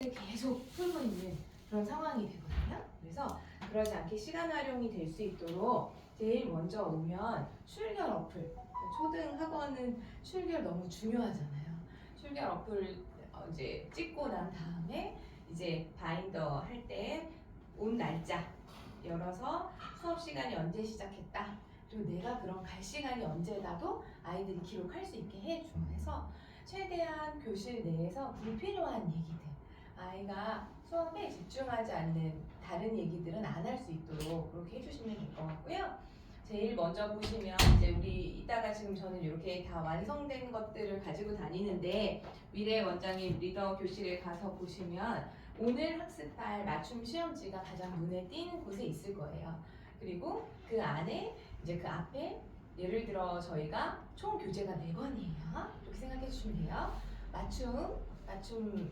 계속 풀고 있는 그런 상황이 되거든요. 그래서 그러지 않게 시간 활용이 될 수 있도록 제일 먼저 오면 출결 어플, 초등 학원은 출결 너무 중요하잖아요. 출결 어플 이제 찍고 난 다음에 이제 바인더 할 때 온 날짜 열어서 수업 시간이 언제 시작했다, 그리고 내가 그럼 갈 시간이 언제다도 아이들이 기록할 수 있게 해서 최대한 교실 내에서 불필요한 얘기들, 아이가 수업에 집중하지 않는 다른 얘기들은 안 할 수 있도록 그렇게 해주시면 될 것 같고요. 제일 먼저 보시면 이제 우리 이따가 지금 저는 이렇게 다 완성된 것들을 가지고 다니는데, 미래 원장님 리더 교실에 가서 보시면 오늘 학습할 맞춤 시험지가 가장 눈에 띄는 곳에 있을 거예요. 그리고 그 안에 이제 그 앞에 예를 들어 저희가 총 교재가 4권이에요. 이렇게 생각해 주시면 돼요. 맞춤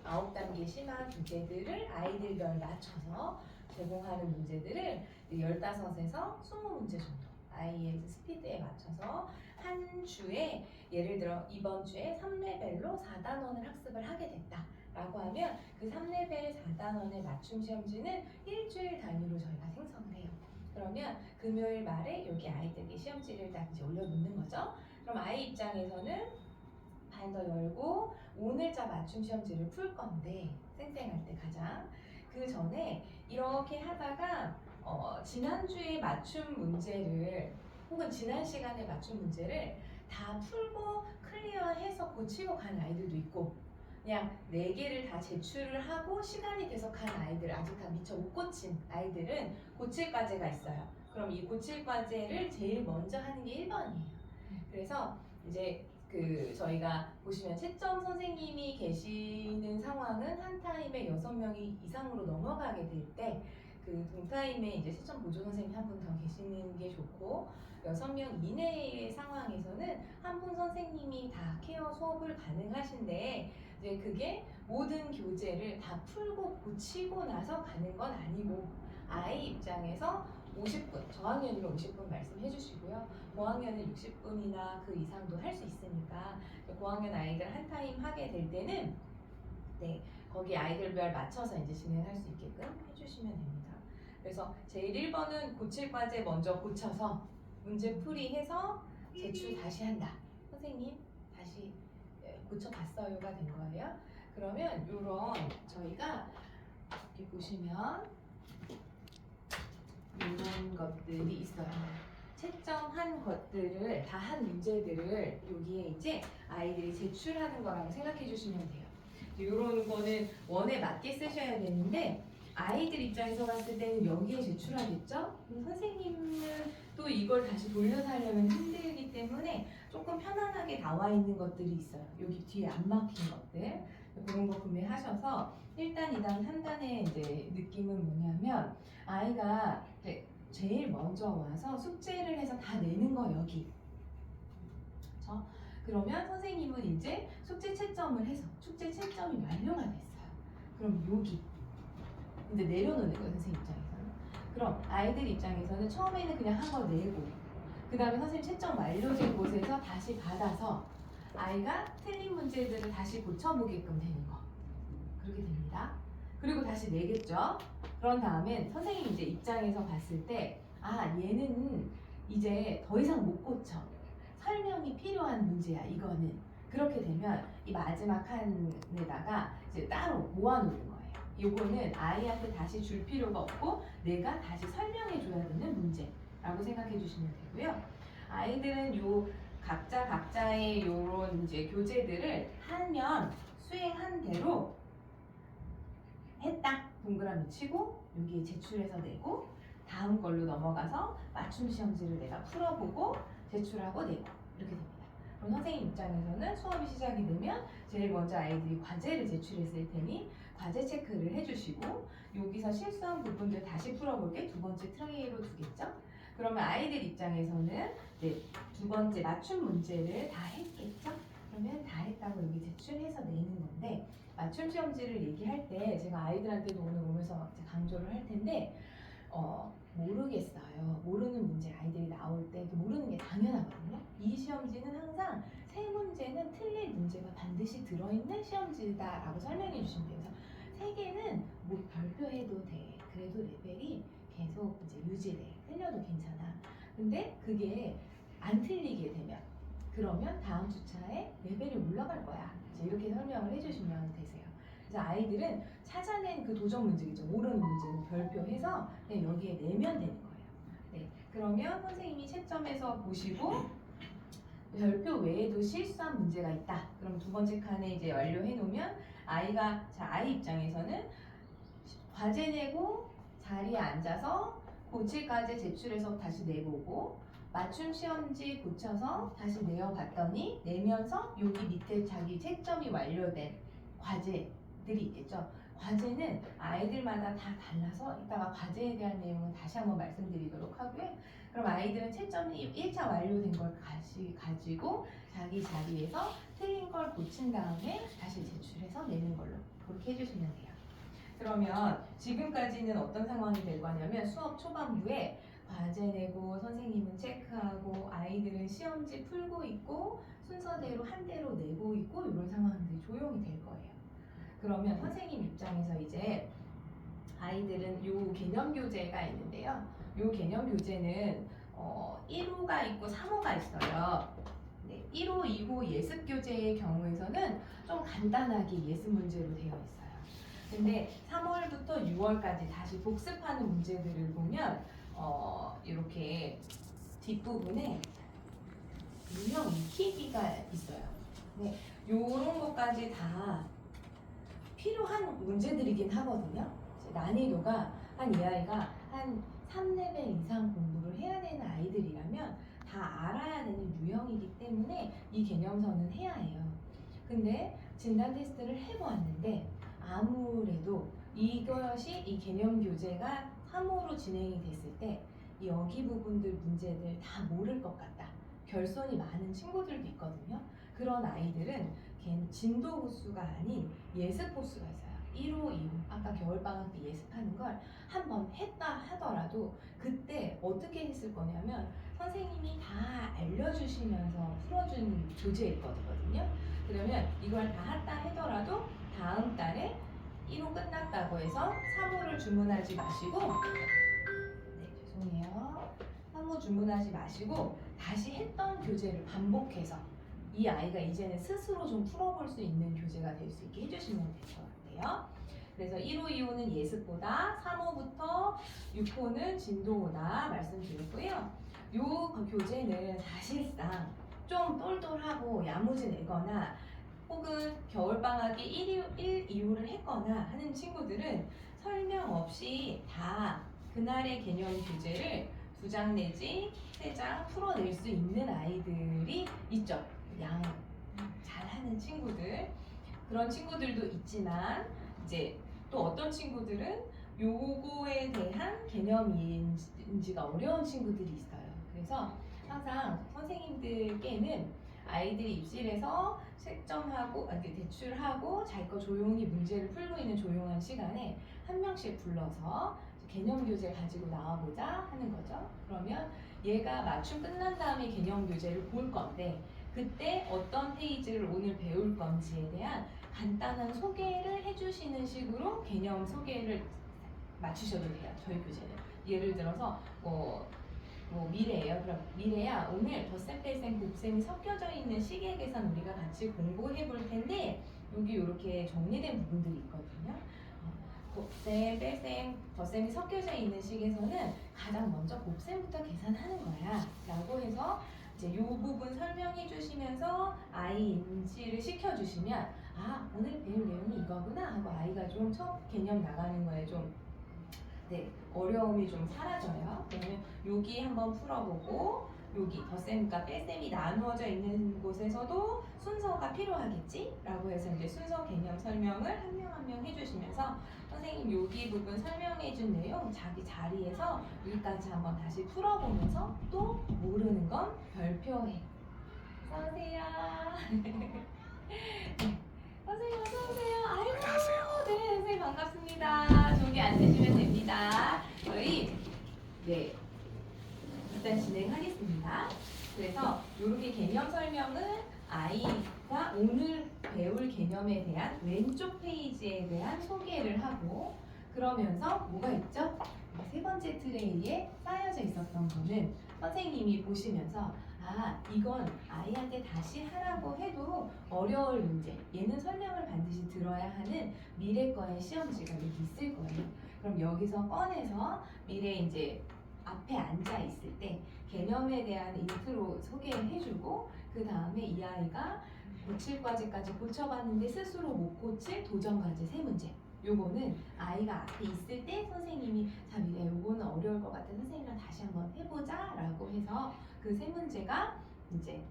9단계 심화 교재들을 아이들별 맞춰서 제공하는 문제들을 15에서 20문제 정도 아이의 스피드에 맞춰서 한 주에, 예를 들어 이번 주에 3레벨로 4단원을 학습을 하게 됐다 라고 하면 그 3레벨 4단원의 맞춤 시험지는 일주일 단위로 저희가 생성을 해요. 그러면 금요일 말에 여기 아이들에게 시험지를 딱 이제 올려놓는 거죠. 그럼 아이 입장에서는 바인더 열고 오늘자 맞춤 시험지를 풀 건데, 쌩쌩할 때 가장 그 전에 이렇게 하다가 지난주에 맞춤 문제를 혹은 지난 시간에 맞춤 문제를 다 풀고 클리어해서 고치고 간 아이들도 있고, 그냥 4개를 다 제출을 하고 시간이 돼서 간 아이들, 아직 다 미처 못 고친 아이들은 고칠 과제가 있어요. 그럼 이 고칠 과제를 제일 먼저 하는 게 1번이에요. 그래서 이제 저희가 보시면 채점 선생님이 계시는 상황은 한 타임에 6명이 이상으로 넘어가게 될 때, 그 동타임에 이제 채점 보조 선생님 한 분 더 계시는 게 좋고, 6명 이내의 상황에서는 한 분 선생님이 다 케어 수업을 가능하신데, 이제 그게 모든 교재를 다 풀고 고치고 나서 가는 건 아니고, 아이 입장에서 50분, 저학년이면 50분 말씀해 주시고요. 고학년은 60분이나 그 이상도 할 수 있으니까 고학년 아이들 한 타임 하게 될 때는 거기 아이들별 맞춰서 이제 진행할 수 있게끔 해주시면 됩니다. 그래서 제일 1번은 고칠 과제 먼저 고쳐서 문제 풀이해서 제출 다시 한다. 선생님 다시 고쳐봤어요가 된 거예요. 그러면 이런 저희가 여기 보시면 이런 것들이 있어요. 채점한 것들을 다 한 문제들을 여기에 이제 아이들이 제출하는 거라고 생각해 주시면 돼요. 이런 거는 원에 맞게 쓰셔야 되는데, 아이들 입장에서 봤을 때는 여기에 제출하겠죠? 선생님은 또 이걸 다시 돌려서 하려면 힘들기 때문에 조금 편안하게 나와 있는 것들이 있어요. 여기 뒤에 안 막힌 것들, 그런 거 구매하셔서 1단, 2단, 3단의 이제 느낌은 뭐냐면, 아이가 제일 먼저 와서 숙제를 해서 다 내는 거 여기. 그렇죠? 그러면 선생님은 이제 숙제 채점을 해서 숙제 채점이 완료가 됐어요. 그럼 여기 이제 내려놓는 거예요, 선생님 입장에서는. 그럼 아이들 입장에서는 처음에는 그냥 한 거 내고, 그 다음에 선생님 채점 완료된 곳에서 다시 받아서 아이가 틀린 문제들을 다시 고쳐보게끔 되는 거. 그렇게 됩니다. 그리고 다시 내겠죠. 그런 다음엔 선생님 이제 입장에서 봤을 때, 얘는 이제 더 이상 못 고쳐, 설명이 필요한 문제야 이거는. 그렇게 되면 이 마지막 칸에다가 이제 따로 모아놓는 거예요. 요거는 아이한테 다시 줄 필요가 없고 내가 다시 설명해 줘야 되는 문제라고 생각해 주시면 되고요. 아이들은 요 각자의 요런 이제 교재들을 하면 수행한 대로 했다 동그라미 치고 여기에 제출해서 내고, 다음 걸로 넘어가서 맞춤 시험지를 내가 풀어보고 제출하고 내고, 이렇게 됩니다. 그럼 선생님 입장에서는 수업이 시작이 되면 제일 먼저 아이들이 과제를 제출했을 테니 과제 체크를 해주시고, 여기서 실수한 부분들 다시 풀어볼게 두 번째 트레이로 두겠죠. 그러면 아이들 입장에서는 두 번째 맞춤 문제를 다 했겠죠. 그러면 다 했다고 여기 제출해서 내는 건데, 맞춤 시험지를 얘기할 때 제가 아이들한테도 오늘 오면서 강조를 할 텐데, 모르겠어요. 모르는 문제 아이들이 나올 때 모르는 게 당연하거든요. 이 시험지는 항상 3문제는 틀릴 문제가 반드시 들어있는 시험지다라고 설명해 주시면 돼요. 그래서 해도 돼. 그래도 레벨이 계속 이제 유지돼. 틀려도 괜찮아. 근데 그게 안 틀리게 되면 그러면 다음 주차에 레벨이 올라갈 거야. 이제 이렇게 설명을 해주시면 되세요. 그래서 아이들은 찾아낸 그 도전 문제겠죠. 모르는 문제는 별표해서 그냥 여기에 내면 되는 거예요. 네, 그러면 선생님이 채점해서 보시고 별표 외에도 실수한 문제가 있다. 그럼 두 번째 칸에 이제 완료해 놓으면 아이 입장에서는 과제 내고 자리에 앉아서 고칠까지 제출해서 다시 내보고 맞춤 시험지 고쳐서 다시 내어봤더니 내면서 여기 밑에 자기 채점이 완료된 과제들이 있겠죠. 과제는 아이들마다 다 달라서 이따가 과제에 대한 내용은 다시 한번 말씀드리도록 하고요. 그럼 아이들은 채점이 1차 완료된 걸 가지고 자기 자리에서 틀린 걸 고친 다음에 다시 제출해서 내는 걸로 그렇게 해주시면 돼요. 그러면 지금까지는 어떤 상황이 될 거냐면 수업 초반부에 과제 내고 선생님은 체크하고 아이들은 시험지 풀고 있고 순서대로 한 대로 내고 있고 이런 상황들이 조용히 될 거예요. 그러면 선생님 입장에서 이제 아이들은 요 개념 교재가 있는데요. 요 개념 교재는 1호가 있고 3호가 있어요. 네, 1호, 2호 예습 교재의 경우에서는 좀 간단하게 예습 문제로 되어 있어요. 근데 3월부터 6월까지 다시 복습하는 문제들을 보면 이렇게 뒷부분에 유형 익히기가 있어요. 네, 요런 것까지 다 필요한 문제들이긴 하거든요. 난이도가 이 아이가 한 3레벨 이상 공부를 해야 되는 아이들이라면 다 알아야 되는 유형이기 때문에 이 개념서는 해야 해요. 근데 진단 테스트를 해보았는데 아무래도 이것이 이 개념 교재가 3호로 진행이 됐을 때 여기 부분들 문제들 다 모를 것 같다. 결손이 많은 친구들도 있거든요. 그런 아이들은 진도 호수가 아닌 예습 호수가 있어요. 1호, 2호 아까 겨울방학 때 예습하는 걸 한번 했다 하더라도 그때 어떻게 했을 거냐면 선생님이 다 알려주시면서 풀어준 교재일 거거든요. 그러면 이걸 다 했다 하더라도 다음 달에 1호 끝났다고 해서 3호를 주문하지 마시고 네, 죄송해요. 3호 주문하지 마시고 다시 했던 교재를 반복해서 이 아이가 이제는 스스로 좀 풀어볼 수 있는 교재가 될 수 있게 해주시면 될 것 같아요. 그래서 1호, 2호는 예습보다 3호부터 6호는 진도보다 말씀드렸고요. 이 교재는 사실상 좀 똘똘하고 야무지내거나 혹은 겨울방학에 1, 2호를 했거나 하는 친구들은 설명 없이 다 그날의 개념 교재를 2장 내지 3장 풀어낼 수 있는 아이들이 있죠. 잘하는 친구들 그런 친구들도 있지만 이제 또 어떤 친구들은 요거에 대한 개념인지가 어려운 친구들이 있어요. 그래서 항상 선생님들께는 아이들이 입실에서 채점하고 대출하고 자기 거 조용히 문제를 풀고 있는 조용한 시간에 한 명씩 불러서 개념 교재 가지고 나와보자 하는 거죠. 그러면 얘가 맞춤 끝난 다음에 개념 교재를 볼 건데 그때 어떤 페이지를 오늘 배울 건지에 대한 간단한 소개를 해주시는 식으로 개념 소개를 맞추셔도 돼요. 저희 교재는 예를 들어서 미래예요. 그럼 미래야 오늘 덧셈, 뺄셈, 곱셈이 섞여져 있는 식에 계산 우리가 같이 공부해 볼 텐데 여기 이렇게 정리된 부분들이 있거든요. 곱셈, 뺄셈, 덧셈이 섞여져 있는 식에서는 가장 먼저 곱셈부터 계산하는 거야 라고 해서 이제 이 부분 설명해 주시면서 아이 인지를 시켜주시면 오늘 배울 내용이 이거구나 하고 아이가 좀 첫 개념 나가는 거에 좀 어려움이 좀 사라져요. 그러면 여기 한번 풀어보고 여기 덧셈과 뺄셈이 나누어져 있는 곳에서도 순서가 필요하겠지? 라고 해서 이제 순서 개념 설명을 한 명 한 명 해주시면서 선생님 여기 부분 설명해준 내용 자기 자리에서 여기까지 한번 다시 풀어보면서 또 모르는 건 별표해. 어서오세요. 선생님 어서오세요. 안녕하세요. 네, 선생님 반갑습니다. 저기 앉으시면 됩니다. 저희 일단 진행하겠습니다. 그래서 이렇게 개념 설명은 아이가 오늘 배울 개념에 대한 왼쪽 페이지에 대한 소개를 하고 그러면서 뭐가 있죠? 세 번째 트레이에 쌓여져 있었던 거는 선생님이 보시면서 이건 아이한테 다시 하라고 해도 어려울 문제, 얘는 설명을 반드시 들어야 하는 미래 거의 시험지가 여기 있을 거예요. 그럼 여기서 꺼내서 미래 이제 앞에 앉아 있을 때 개념에 대한 인트로 소개해주고 그 다음에 이 아이가 고칠 과제까지 고쳐봤는데 스스로 못 고칠 도전 과제 세 문제. 요거는 아이가 앞에 있을 때 선생님이 자 미래 요거는 어려울 것 같아 선생님이랑 다시 한번 해보자 라고 해서 그 세 문제가 이제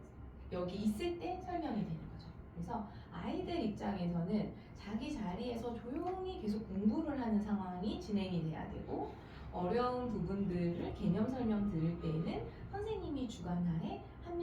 여기 있을 때 설명이 되는 거죠. 그래서 아이들 입장에서는 자기 자리에서 조용히 계속 공부를 하는 상황이 진행이 돼야 되고 어려운 부분들을 개념 설명 들을 때에는 선생님이 주관하에 한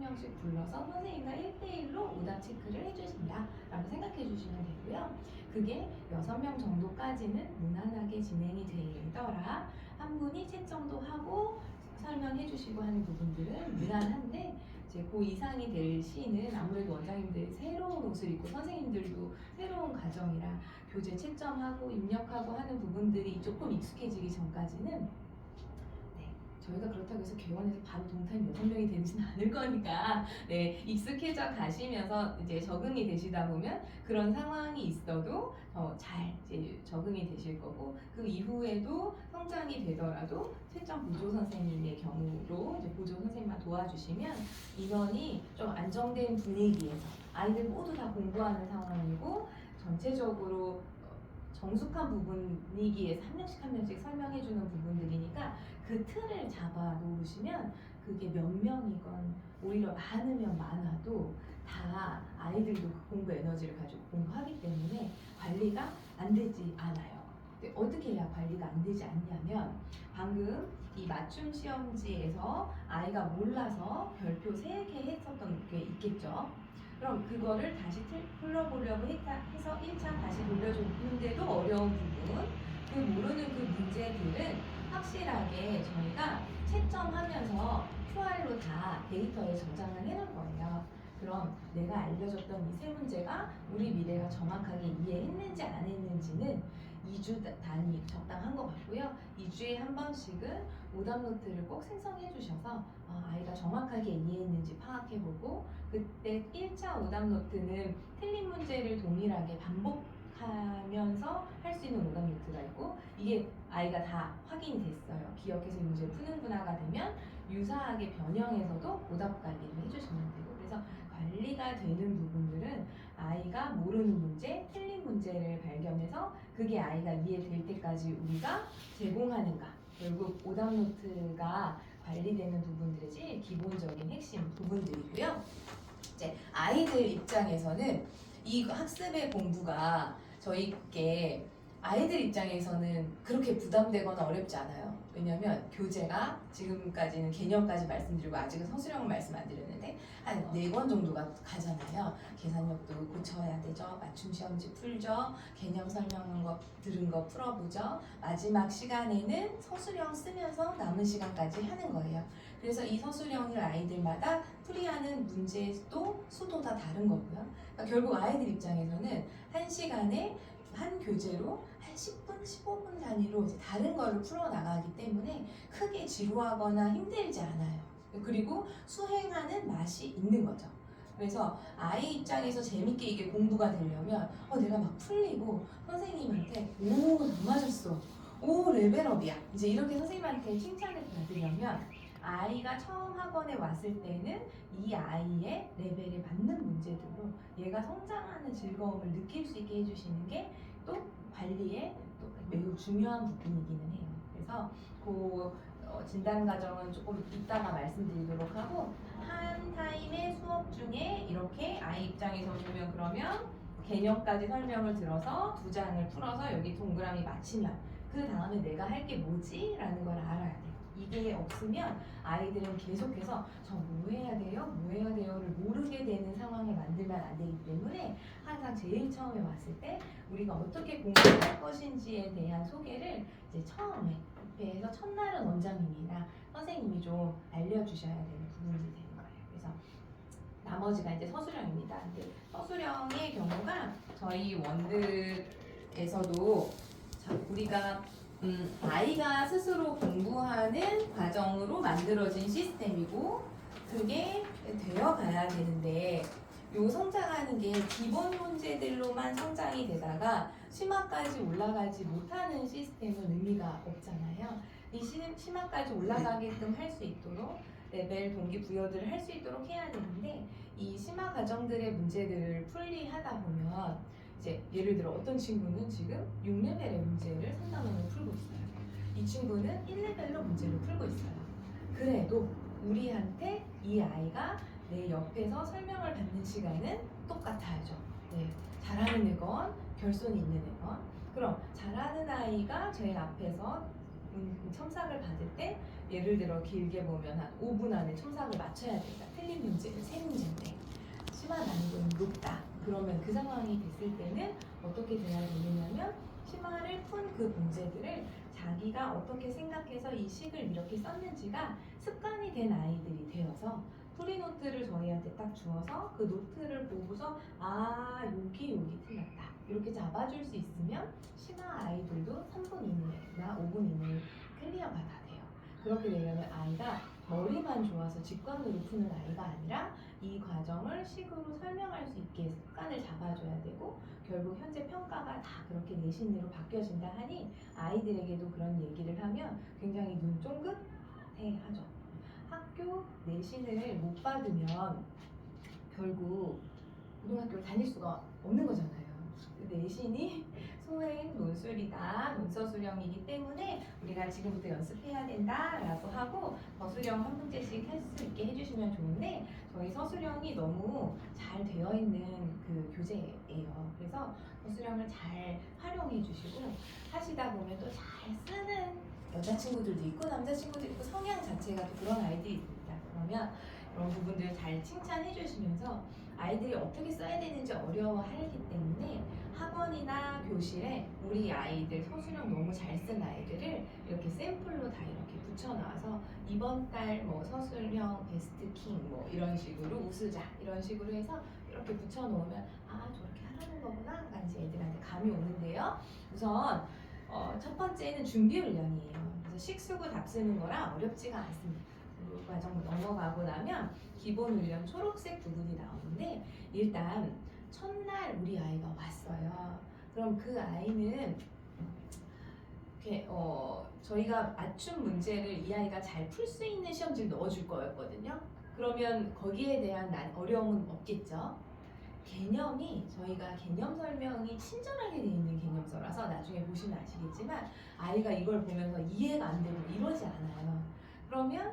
명씩 불러서 선생님과 1대1로 오답 체크를 해주신다 라고 생각해 주시면 되고요. 그게 6명 정도까지는 무난하게 진행이 되더라. 한 분이 채점도 하고 설명해 주시고 하는 부분들은 무난한데 이제 그 이상이 될 시는 아무래도 원장님들 새로운 옷을 입고 선생님들도 새로운 과정이라 교재 채점하고 입력하고 하는 부분들이 조금 익숙해지기 전까지는 저희가 그렇다고 해서 개원해서 바로 동타임 6명이 되지는 않을 거니까 익숙해져 가시면서 이제 적응이 되시다 보면 그런 상황이 있어도 잘 이제 적응이 되실 거고 그 이후에도 성장이 되더라도 채점 보조 선생님의 경우로 이제 보조 선생님만 도와주시면 인원이 좀 안정된 분위기에서 아이들 모두 다 공부하는 상황이고 전체적으로 정숙한 분위기에서 한 명씩 설명해주는 부분들이니까 그 틀을 잡아 놓으시면 그게 몇 명이건 오히려 많으면 많아도 다 아이들도 그 공부 에너지를 가지고 공부하기 때문에 관리가 안 되지 않아요. 근데 어떻게 해야 관리가 안 되지 않냐면 방금 이 맞춤 시험지에서 아이가 몰라서 별표 3개 했었던 게 있겠죠. 그럼 그거를 다시 풀어보려고 해서 1차 다시 돌려줬는데도 어려운 부분, 그 모르는 그 문제들은 확실하게 저희가 채점하면서 QR로 다 데이터에 저장을 해놓은 거예요. 그럼 내가 알려줬던 이 세 문제가 우리 미래가 정확하게 이해했는지 안 했는지는 2주 단위 적당한 것 같고요. 2주에 한 번씩은 오답 노트를 꼭 생성해 주셔서 아이가 정확하게 이해했는지 파악해보고 그때 1차 오답 노트는 틀린 문제를 동일하게 반복하면서 할 수 있는 오답 노트가 있고 이게 아이가 다 확인이 됐어요. 기억해서 이 문제를 푸는구나가 되면 유사하게 변형해서도 오답 관리를 해주시면 되고 그래서 관리가 되는 부분들은 아이가 모르는 문제, 틀린 문제를 발견해서 그게 아이가 이해될 때까지 우리가 제공하는가 결국 오답 노트가 관리되는 부분들이 제일 기본적인 핵심 부분들이고요. 이제 아이들 입장에서는 이 학습의 공부가 저희께 아이들 입장에서는 그렇게 부담되거나 어렵지 않아요. 왜냐면 교재가 지금까지는 개념까지 말씀드리고 아직은 서술형은 말씀 안 드렸는데 한 4권 정도가 가잖아요. 계산력도 고쳐야 되죠. 맞춤 시험지 풀죠. 개념 설명한 거 들은 거 풀어보죠. 마지막 시간에는 서술형 쓰면서 남은 시간까지 하는 거예요. 그래서 이 서술형을 아이들마다 풀이하는 문제도 수도 다 다른 거고요. 그러니까 결국 아이들 입장에서는 한 시간에 한 교재로 한 10분, 15분 단위로 이제 다른 거를 풀어나가기 때문에 크게 지루하거나 힘들지 않아요. 그리고 수행하는 맛이 있는 거죠. 그래서 아이 입장에서 재밌게 이게 공부가 되려면 내가 막 풀리고 선생님한테 오, 안 맞았어. 오, 레벨업이야. 이제 이렇게 선생님한테 칭찬을 받으려면 아이가 처음 학원에 왔을 때는 이 아이의 레벨에 맞는 문제들로 얘가 성장하는 즐거움을 느낄 수 있게 해주시는 게 또 관리에 또 매우 중요한 부분이기는 해요. 그래서 그 진단 과정은 조금 이따가 말씀드리도록 하고 한 타임의 수업 중에 이렇게 아이 입장에서 보면 그러면 개념까지 설명을 들어서 2장을 풀어서 여기 동그라미 맞히면 그 다음에 내가 할 게 뭐지? 라는 걸 알아야 돼요. 이게 없으면 아이들은 계속해서 저 뭐 해야 돼요? 뭐 해야 돼요?를 모르게 되는 상황을 만들면 안 되기 때문에 항상 제일 처음에 왔을 때 우리가 어떻게 공부할 것인지에 대한 소개를 이제 처음에 입회에서 첫날은 원장님이나 선생님이 좀 알려주셔야 되는 부분이 되는 거예요. 그래서 나머지가 이제 서술형입니다. 근데 서술형의 경우가 저희 원들에서도 자, 우리가 아이가 스스로 공부하는 과정으로 만들어진 시스템이고 그게 되어 가야 되는데 요 성장하는 게 기본 문제들로만 성장이 되다가 심화까지 올라가지 못하는 시스템은 의미가 없잖아요. 이 심화까지 올라가게끔 할 수 있도록 레벨 동기부여들을 할 수 있도록 해야 되는데 이 심화 과정들의 문제들을 풀이하다 보면 이제 예를 들어 어떤 친구는 지금 6레벨의 문제를 3단원으로 풀고 있어요. 이 친구는 1레벨로 문제를 풀고 있어요. 그래도 우리한테 이 아이가 내 옆에서 설명을 받는 시간은 똑같아야죠. 네, 잘하는 애건 결손이 있는 애건. 그럼 잘하는 아이가 제 앞에서 첨삭을 받을 때 예를 들어 길게 보면 한 5분 안에 첨삭을 맞춰야 된다. 틀린 문제는 3문제인데 심화 난이도는 높다. 그러면 그 상황이 됐을 때는 어떻게 돼야 되느냐면 심화를 푼 그 문제들을 자기가 어떻게 생각해서 이 식을 이렇게 썼는지가 습관이 된 아이들이 되어서 프리노트를 저희한테 딱 주어서 그 노트를 보고서 아 여기 틀렸다 이렇게 잡아줄 수 있으면 심화 아이들도 3분 이내나 5분 이내에 클리어가 다 돼요. 그렇게 되려면 아이가 머리만 좋아서 직관으로 푸는 아이가 아니라 이 과정을 식으로 설명할 수 있게 습관을 잡아줘야 되고 결국 현재 평가가 다 그렇게 내신으로 바뀌어진다 하니 아이들에게도 그런 얘기를 하면 굉장히 눈 쫑긋해하죠. 학교 내신을 못 받으면 결국 고등학교를 다닐 수가 없는 거잖아요. 내신이 소행 논술이다, 논서 수령이기 때문에 우리가 지금부터 연습해야 된다라고 하고 서술형 한 문제씩 할 수 있게 해주시면 좋은데 저희 서술형이 너무 잘 되어 있는 그 교재예요. 그래서 서술형을 잘 활용해 주시고 하시다 보면 또 잘 쓰는 여자친구들도 있고 남자친구도 있고 성향 자체가 또 그런 아이들이 있습니다. 그러면 이런 부분들 잘 칭찬해 주시면서 아이들이 어떻게 써야 되는지 어려워하기 때문에 학원이나 교실에 우리 아이들 서술형 너무 잘 쓴 아이들을 이렇게 샘플로 다 이렇게 붙여놔서 이번 달 뭐 서술형 베스트 킹 뭐 이런 식으로 우수자 이런 식으로 해서 이렇게 붙여놓으면 아 저렇게 하라는 거구나 이제 애들한테 감이 오는데요. 우선 첫 번째는 준비 훈련이에요. 그래서 식 쓰고 답 쓰는 거랑 어렵지가 않습니다. 이 과정 넘어가고 나면 기본 훈련 초록색 부분이 나오는데 일단 첫날 우리 아이가 왔어요. 그럼 그 아이는 이렇게 저희가 맞춤 문제를 이 아이가 잘 풀 수 있는 시험지를 넣어줄 거였거든요. 그러면 거기에 대한 어려움은 없겠죠. 개념이 저희가 개념 설명이 친절하게 되어 있는 개념서라서 나중에 보시면 아시겠지만 아이가 이걸 보면서 이해가 안 되고 이러지 않아요. 그러면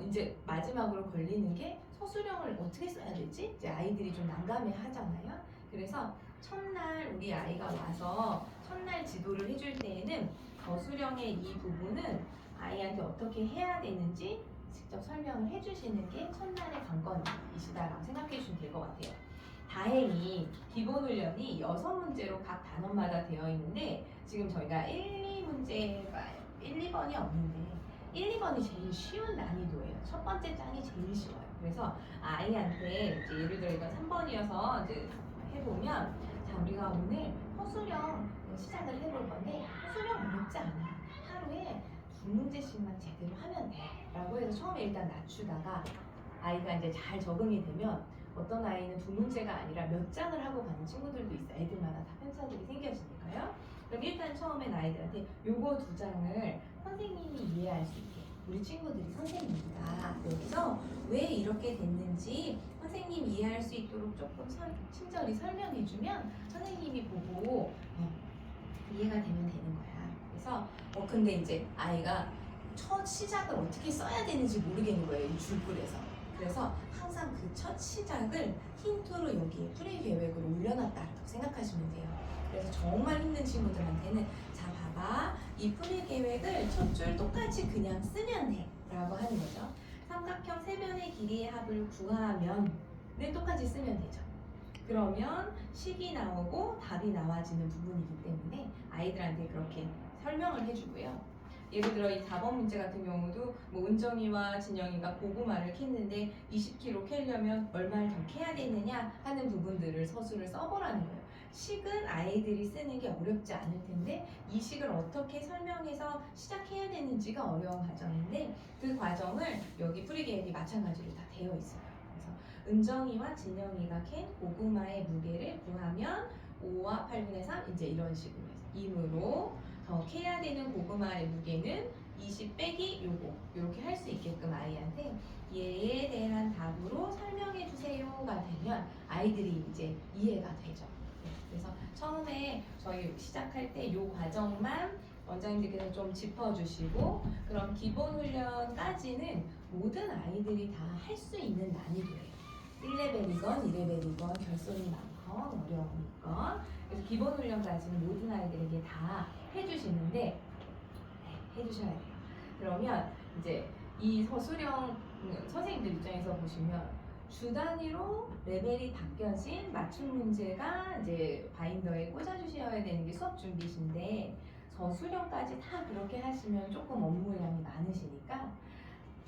이제 마지막으로 걸리는 게 서술형을 어떻게 써야 되지? 이제 아이들이 좀 난감해 하잖아요. 그래서 첫날 우리 아이가 와서 첫날 지도를 해줄 때에는 서술형의 이 부분은 아이한테 어떻게 해야 되는지 직접 설명을 해주시는 게 첫날의 관건이시다라고 생각해 주시면 될 것 같아요. 다행히 기본 훈련이 6문제로 각 단원마다 되어 있는데 지금 저희가 1, 2문제가 1, 2번이 없는데 1, 2번이 제일 쉬운 난이도예요. 첫 번째 장이 제일 쉬워요. 그래서 아이한테 이제 예를 들어 이건 3번이어서 이제 해보면 자 우리가 오늘 허수령 시작을 해볼 건데 허수령 어렵지 않아. 하루에 2문제씩만 제대로 하면 돼. 라고 해서 처음에 일단 낮추다가 아이가 이제 잘 적응이 되면 어떤 아이는 2문제가 아니라 몇 장을 하고 가는 친구들도 있어요. 애들마다 다 편차들이 생겨지니까요. 그럼 일단 처음엔 아이들한테 요거 2장을 선생님이 이해할 수 있게 우리 친구들이 선생님이다. 여기서 왜 이렇게 됐는지 선생님 이해할 수 있도록 조금 친절히 설명해주면 선생님이 보고 이해가 되면 되는 거야. 그래서 근데 이제 아이가 첫 시작을 어떻게 써야 되는지 모르겠는 거예요. 이 줄글에서. 그래서 항상 그 첫 시작을 힌트로 여기에 풀이 계획을 올려놨다고 생각하시면 돼요. 그래서 정말 힘든 친구들한테는 자 봐봐 이 풀이 계획을 첫 줄 똑같이 그냥 쓰면 돼 라고 하는 거죠. 삼각형 세 변의 길이의 합을 구하면 똑같이 쓰면 되죠. 그러면 식이 나오고 답이 나와지는 부분이기 때문에 아이들한테 그렇게 설명을 해주고요. 예를 들어 이 4번 문제 같은 경우도 뭐 은정이와 진영이가 고구마를 캤는데 20kg 캐려면 얼마를 더 캐야 되느냐 하는 부분들을 서술을 써보라는 거예요. 식은 아이들이 쓰는 게 어렵지 않을 텐데 이 식을 어떻게 설명해서 시작해야 되는지가 어려운 과정인데 그 과정을 여기 프리계획이 마찬가지로 다 되어 있어요. 그래서 은정이와 진영이가 캔 고구마의 무게를 구하면 5와 8분의 3 이제 이런 식으로 해서 임으로 더 캐야 되는 고구마의 무게는 20 빼기 요거 이렇게 할 수 있게끔 아이한테 얘에 대한 답으로 설명해 주세요가 되면 아이들이 이제 이해가 되죠. 그래서 처음에 저희 시작할 때 이 과정만 원장님들께서 좀 짚어주시고 그럼 기본 훈련까지는 모든 아이들이 다 할 수 있는 난이도예요. 1레벨이건 2레벨이건 결손이 많건 어려움이 있건 그래서 기본 훈련까지는 모든 아이들에게 다 해주시는데 네, 해주셔야 돼요. 그러면 이제 이 서술형 선생님들 입장에서 보시면 주 단위로 레벨이 바뀌어진 맞춤 문제가 이제 바인더에 꽂아주셔야 되는 게 수업 준비신데 저수령까지 다 그렇게 하시면 조금 업무량이 많으시니까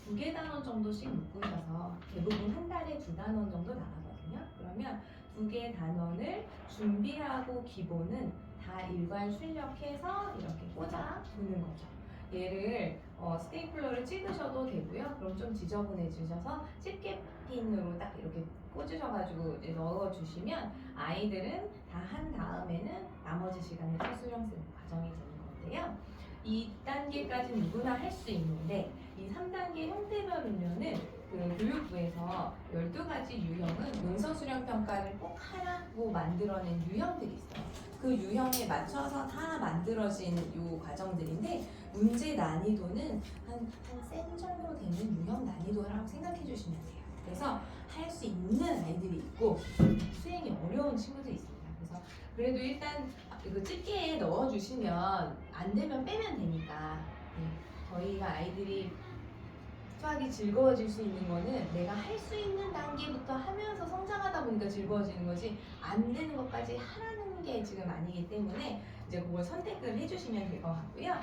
2개 단원 정도씩 묶으셔서 대부분 한 달에 2단원 정도 나가거든요. 그러면 2개 단원을 준비하고 기본은 다 일괄 출력해서 이렇게 꽂아 두는 거죠. 얘를 스테이플러를 찍으셔도 되고요. 그럼 좀 지저분해지셔서 집게핀으로 딱 이렇게 꽂으셔가지고 이제 넣어주시면 아이들은 다 한 다음에는 나머지 시간에 서술형 쓰는 과정이 되는 건데요. 2단계까지 누구나 할 수 있는데 이 3단계 형태별 훈련은 그 교육부에서 12가지 유형은 문서수령 평가를 꼭 하라고 만들어낸 유형들이 있어요. 그 유형에 맞춰서 다 만들어진 요 과정들인데 문제 난이도는 한센 정도 되는 유형 난이도라고 생각해 주시면 돼요. 그래서 할 수 있는 아이들이 있고 수행이 어려운 친구들이 있습니다. 그래서 그래도 일단 이거 집게에 넣어주시면 안 되면 빼면 되니까 저희가 아이들이 수학이 즐거워질 수 있는 거는 내가 할 수 있는 단계부터 하면서 성장하다 보니까 즐거워지는 거지 안 되는 것까지 하라는 게 지금 아니기 때문에 이제 그걸 선택을 해주시면 될 것 같고요.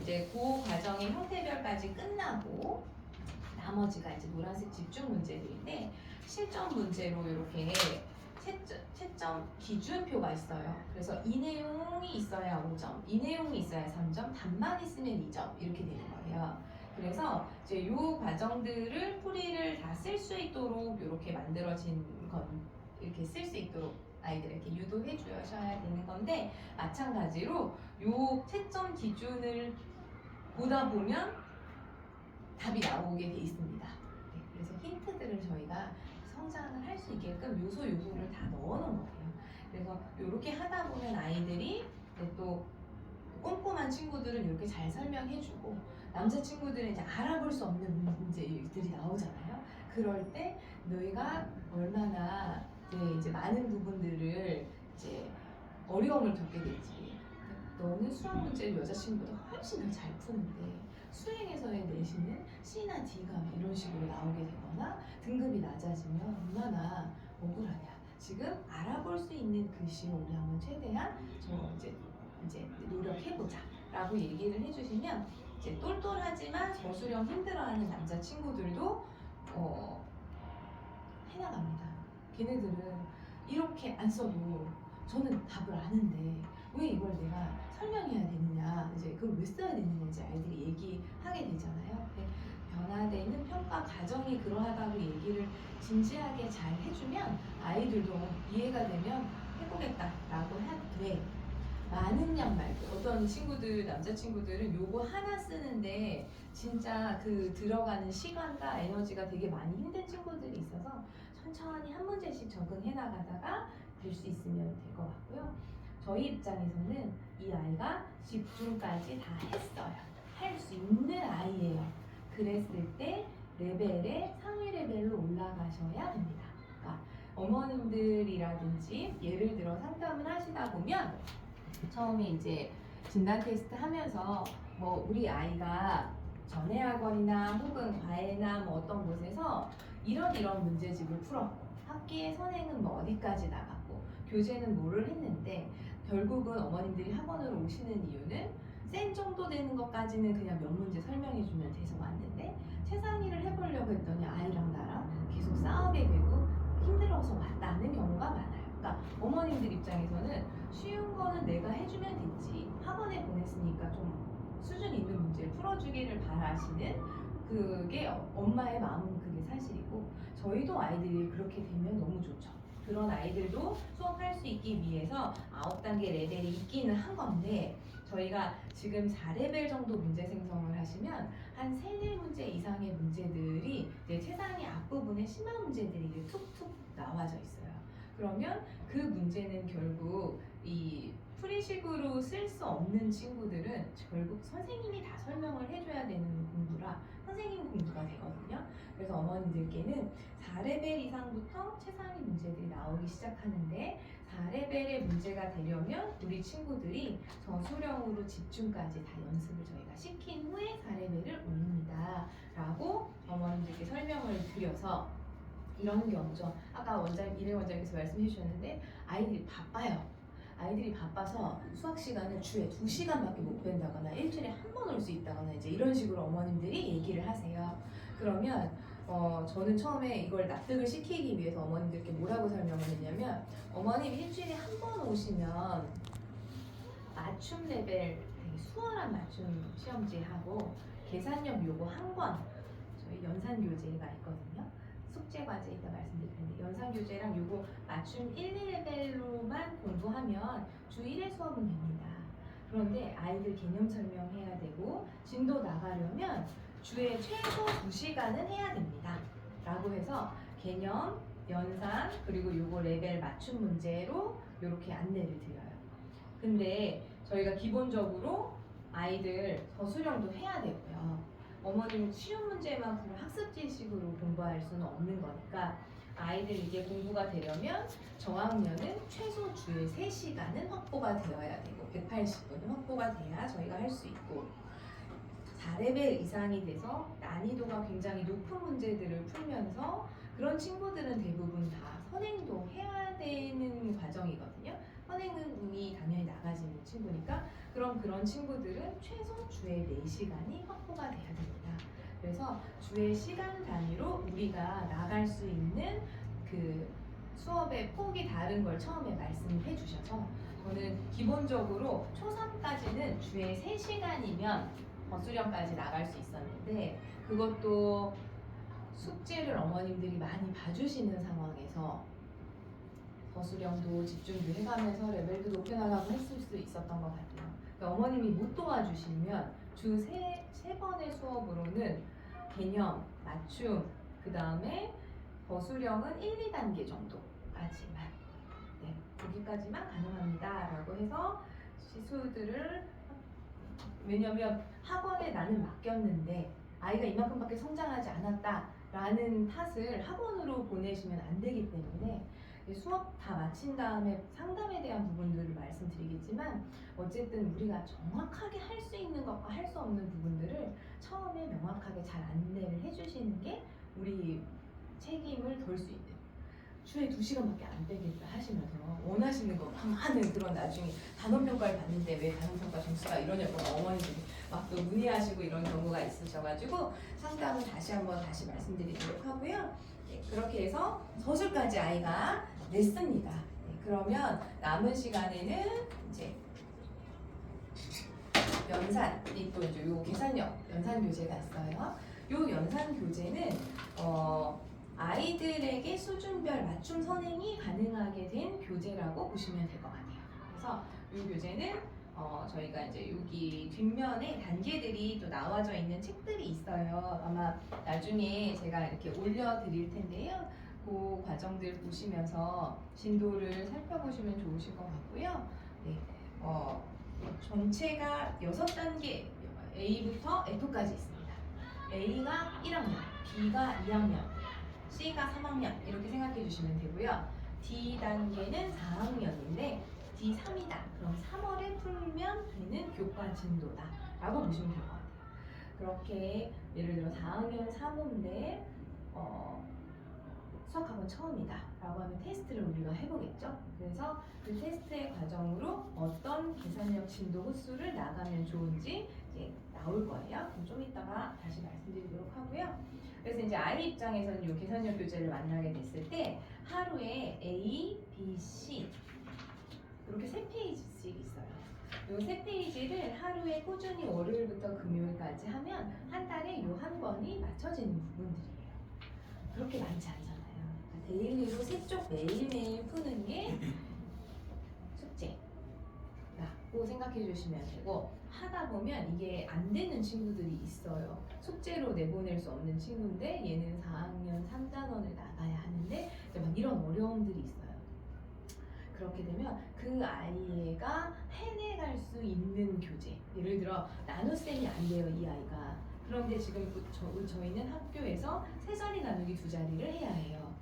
이제 그 과정의 형태별까지 끝나고 나머지가 이제 노란색 집중 문제들인데 실전 문제로 이렇게 채점 기준표가 있어요. 그래서 이 내용이 있어야 5점, 이 내용이 있어야 3점, 답만 있으면 2점 이렇게 되는 거예요. 그래서 이제 요 과정들을 풀이를 다 쓸 수 있도록 이렇게 만들어진 건 이렇게 쓸 수 있도록 아이들에게 유도해 주셔야 되는 건데 마찬가지로 요 채점 기준을 보다 보면 답이 나오게 돼 있습니다. 네, 그래서 힌트들을 저희가 성장을 할 수 있게끔 요소를 다 넣어놓은 거예요. 그래서 이렇게 하다 보면 아이들이 또 꼼꼼한 친구들은 이렇게 잘 설명해주고 남자 친구들은 이제 알아볼 수 없는 문제들이 나오잖아요. 그럴 때 너희가 얼마나 이제 많은 부분들을 이제 어려움을 겪게 될지 너는 수학 문제를 여자친구보다 훨씬 더 잘 푸는데 수행에서의 내신은 C나 D가 이런 식으로 나오게 되거나 등급이 낮아지면 얼마나 억울하냐. 지금 알아볼 수 있는 글씨로 우리 한번 최대한 이제 노력해보자 라고 얘기를 해주시면 이제 똘똘하지만 저수령 힘들어하는 남자 친구들도 해나갑니다. 걔네들은 이렇게 안 써도 저는 답을 아는데 왜 이걸 내가 설명해야 되느냐, 이제 그걸 왜 써야 되느냐 이제 아이들이 얘기하게 되잖아요. 변화되는 평가 과정이 그러하다고 얘기를 진지하게 잘 해주면 아이들도 이해가 되면 해보겠다라고 하되 많은 양 말고 어떤 친구들, 남자친구들은 요거 하나 쓰는데 진짜 그 들어가는 시간과 에너지가 되게 많이 힘든 친구들이 있어서 천천히 한 문제씩 적응해 나가다가 될 수 있으면 될 것 같고요. 저희 입장에서는 이 아이가 집중까지 다 했어요. 할 수 있는 아이예요. 그랬을 때 레벨에 상위 레벨로 올라가셔야 됩니다. 그러니까 어머님들이라든지 예를 들어 상담을 하시다 보면 처음에 이제 진단 테스트 하면서 뭐 우리 아이가 전해학원이나 혹은 과외나 뭐 어떤 곳에서 이런 문제집을 풀었고 학기의 선행은 뭐 어디까지 나갔고 교재는 뭐를 했는데 결국은 어머님들이 학원으로 오시는 이유는 센 정도 되는 것까지는 그냥 몇 문제 설명해주면 돼서 왔는데 최상위를 해보려고 했더니 아이랑 나랑 계속 싸우게 되고 힘들어서 왔다는 경우가 많아요. 그러니까 어머님들 입장에서는 쉬운 거는 내가 해주면 됐지. 학원에 보냈으니까 좀 수준 있는 문제를 풀어주기를 바라시는 그게 엄마의 마음은 그게 사실이고 저희도 아이들이 그렇게 되면 너무 좋죠. 그런 아이들도 수업할 수 있기 위해서 9단계 레벨이 있기는 한 건데 저희가 지금 4레벨 정도 문제 생성을 하시면 한 3, 4문제 이상의 문제들이 이제 최상위 앞부분에 심한 문제들이 이제 툭툭 나와져 있어요. 그러면 그 문제는 결국 이 풀이식으로 쓸 수 없는 친구들은 결국 선생님이 다 설명을 해줘야 되는 공부라 선생님 공부가 되거든요. 그래서 어머님들께는 4레벨 이상부터 최상위 문제들이 나오기 시작하는데 4레벨의 문제가 되려면 우리 친구들이 저수령으로 집중까지 다 연습을 저희가 시킨 후에 4레벨을 올립니다. 라고 어머님들께 설명을 드려서 이런 경우죠. 아까 이래 원장님께서 말씀해 주셨는데 아이들이 바빠요. 아이들이 바빠서 수학 시간을 주에 2시간밖에 못 뺀다거나 일주일에 한 번 올 수 있다거나 이제 이런 식으로 어머님들이 얘기를 하세요. 그러면 저는 처음에 이걸 납득을 시키기 위해서 어머님들께 뭐라고 설명을 했냐면 어머님 일주일에 한 번 오시면 맞춤 레벨 되게 수월한 맞춤 시험지하고 계산력 요거 한 권 저희 연산교재가 있거든요. 숙제 과제 이따 말씀드릴 텐데 연산교재랑 요거 맞춤 1, 2레벨로만 공부하면 주 1회 수업은 됩니다. 그런데 아이들 개념 설명해야 되고 진도 나가려면 주에 최소 2시간은 해야 됩니다. 라고 해서 개념, 연산, 그리고 요거 레벨 맞춤 문제로 이렇게 안내를 드려요. 근데 저희가 기본적으로 아이들 저수령도 해야 되고요. 어머님 쉬운 문제만큼 학습 지식으로 공부할 수는 없는 거니까 아이들 이게 공부가 되려면 저학년은 최소 주에 3시간은 확보가 되어야 되고 180분은 확보가 돼야 저희가 할 수 있고 4레벨 이상이 돼서 난이도가 굉장히 높은 문제들을 풀면서 그런 친구들은 대부분 다 선행도 해야 되는 과정이거든요. 선행은 이미 당연히 나가지는 친구니까 그런 친구들은 최소 주에 4시간이 확보가 돼야 됩니다. 그래서 주에 시간 단위로 우리가 나갈 수 있는 그 수업의 폭이 다른 걸 처음에 말씀해 주셔서 저는 기본적으로 초3까지는 주에 3시간이면 수령까지 나갈 수 있었는데 그것도 숙제를 어머님들이 많이 봐주시는 상황에서 거수령도 집중도 해가면서 레벨도 높여나가고 했을 수 있었던 것 같아요. 그러니까 어머님이 못 도와주시면 주 세 번의 수업으로는 개념, 맞춤, 그 다음에 거수령은 1, 2단계 정도까지만 거기까지만 가능합니다. 라고 해서 시수들을 왜냐면 학원에 나는 맡겼는데 아이가 이만큼밖에 성장하지 않았다라는 탓을 학원으로 보내시면 안 되기 때문에 수업 다 마친 다음에 상담에 대한 부분들을 말씀드리겠지만 어쨌든 우리가 정확하게 할 수 있는 것과 할 수 없는 부분들을 처음에 명확하게 잘 안내를 해주시는 게 우리 책임을 덜 수 있는 주에 2시간밖에 안 되겠다 하시면서 원하시는 거 많은 그런 나중에 단원평가를 받는데 왜 단원평가 점수가 이러냐고 어머니들이 막 또 문의하시고 이런 경우가 있으셔가지고 상담은 다시 말씀드리도록 하고요. 그렇게 해서 서술까지 아이가 냈습니다. 그러면 남은 시간에는 이제 연산이 또 이제 요 계산력 연산 교재가 있어요. 요 연산 교재는 아이들에게 수준별 맞춤 선행이 가능하게 된 교재라고 보시면 될 것 같아요. 그래서 이 교재는 저희가 이제 여기 뒷면에 단계들이 또 나와져 있는 책들이 있어요. 아마 나중에 제가 이렇게 올려드릴 텐데요. 그 과정들 보시면서 진도를 살펴보시면 좋으실 것 같고요. 네, 전체가 6단계 A부터 F까지 있습니다. A가 1학년, B가 2학년, C가 3학년 이렇게 생각해 주시면 되고요. D 단계는 4학년인데 D3이다. 그럼 3월에 풀면 되는 교과 진도다 라고 보시면 될 것 같아요. 그렇게 예를 들어 4학년 3호인데 수학학원 처음이다 라고 하면 테스트를 우리가 해보겠죠. 그래서 그 테스트의 과정으로 어떤 계산력 진도 횟수를 나가면 좋은지 이제 나올 거예요. 그럼 좀 이따가 다시 말씀드리도록 하고요. 그래서 이제 아이 입장에서는 이 계산력 교재를 만나게 됐을 때 하루에 A, B, C 이렇게 3페이지씩 있어요. 이 3페이지를 하루에 꾸준히 월요일부터 금요일까지 하면 한 달에 요 한 권이 맞춰지는 부분들이에요. 그렇게 많지 않잖아요. 데일리로 3쪽 매일매일 푸는 게 숙제라고 생각해 주시면 되고, 하다 보면 이게 안 되는 친구들이 있어요. 숙제로 내보낼 수 없는 친구인데 얘는 4학년 3단원을 나가야 하는데 막 이런 어려움들이 있어요. 그렇게 되면 그 아이가 해내갈 수 있는 교재, 예를 들어 나눗셈이 안 돼요, 이 아이가. 그런데 지금 저희는 학교에서 3자리 나누기 2자리를 해야 해요.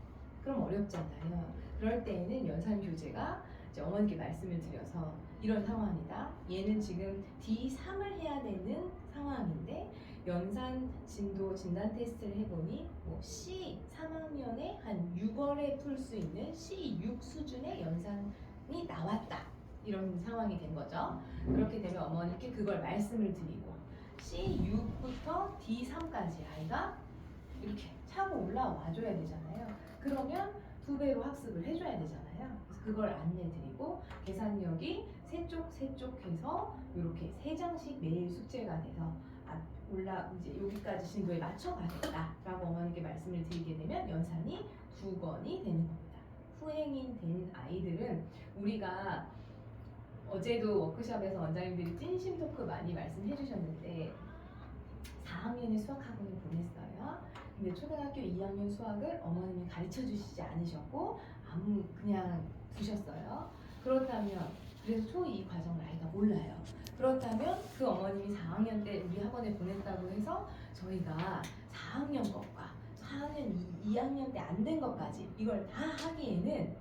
그럼 어렵잖아요. 그럴 때에는 연산 교재가 이제 어머니께 말씀을 드려서 이런 상황이다. 얘는 지금 D3을 해야 되는 상황인데 연산 진도 진단 테스트를 해보니 뭐 C 3학년에 한 6월에 풀 수 있는 C6 수준의 연산이 나왔다. 이런 상황이 된 거죠. 그렇게 되면 어머니께 그걸 말씀을 드리고 C6부터 D3까지 아이가 이렇게 차고 올라와 줘야 되잖아요. 그러면 2배로 학습을 해줘야 되잖아요. 그래서 그걸 안내드리고 계산력이 3쪽 해서 이렇게 3장씩 매일 숙제가 돼서 이제 여기까지 진도에 맞춰가겠다라고 어머니께 말씀을 드리게 되면 연산이 2권이 되는 겁니다. 후행인 된 아이들은 우리가 어제도 워크숍에서 원장님들이 찐심 토크 많이 말씀해 주셨는데 4학년에 수학학원을 보냈어요. 근데 초등학교 2학년 수학을 어머님이 가르쳐 주시지 않으셨고 그냥 두셨어요. 그렇다면 그래서 초2 과정을 아이가 몰라요. 그렇다면 그 어머님이 4학년 때 우리 학원에 보냈다고 해서 저희가 4학년 것과 4학년 2학년 때 안 된 것까지 이걸 다 하기에는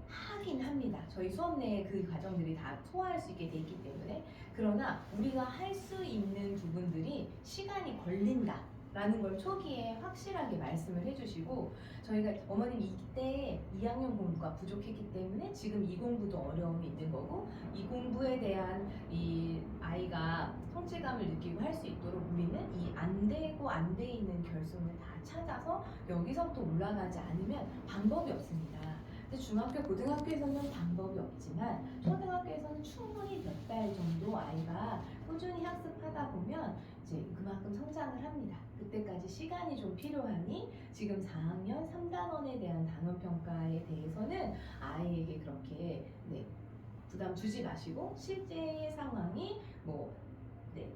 하긴 합니다. 저희 수업 내에 그 과정들이 다 소화할 수 있게 돼 있기 때문에. 그러나 우리가 할 수 있는 부분들이 시간이 걸린다 라는 걸 초기에 확실하게 말씀을 해주시고, 저희가 어머님 이때 2학년 공부가 부족했기 때문에 지금 이 공부도 어려움이 있는 거고, 이 공부에 대한 이 아이가 성취감을 느끼고 할 수 있도록 우리는 이 안 되고 안 돼 있는 결손을 다 찾아서 여기서부터 올라가지 않으면 방법이 없습니다. 근데 중학교, 고등학교에서는 방법이 없지만 초등학교에서는 충분히 몇 달 정도 아이가 꾸준히 학습하다 보면 이제 그만큼 성장을 합니다. 그때까지 시간이 좀 필요하니 지금 4학년 3단원에 대한 단원평가에 대해서는 아이에게 그렇게 부담 주지 마시고 실제 상황이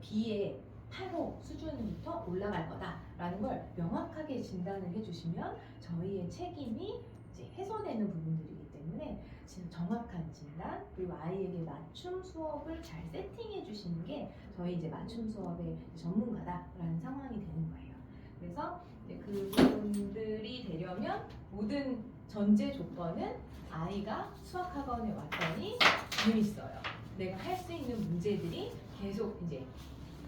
B의 8호 수준부터 올라갈 거다라는 걸 명확하게 진단을 해주시면 저희의 책임이 이제 해소되는 부분들이기 때문에 진짜 정확한 진단, 그리고 아이에게 맞춤 수업을 잘 세팅해 주시는 게 저희 이제 맞춤 수업의 전문가다라는 상황이 되는 거예요. 그래서 이제 그 부분들이 되려면 모든 전제 조건은 아이가 수학학원에 왔더니 재밌어요. 내가 할 수 있는 문제들이 계속 이제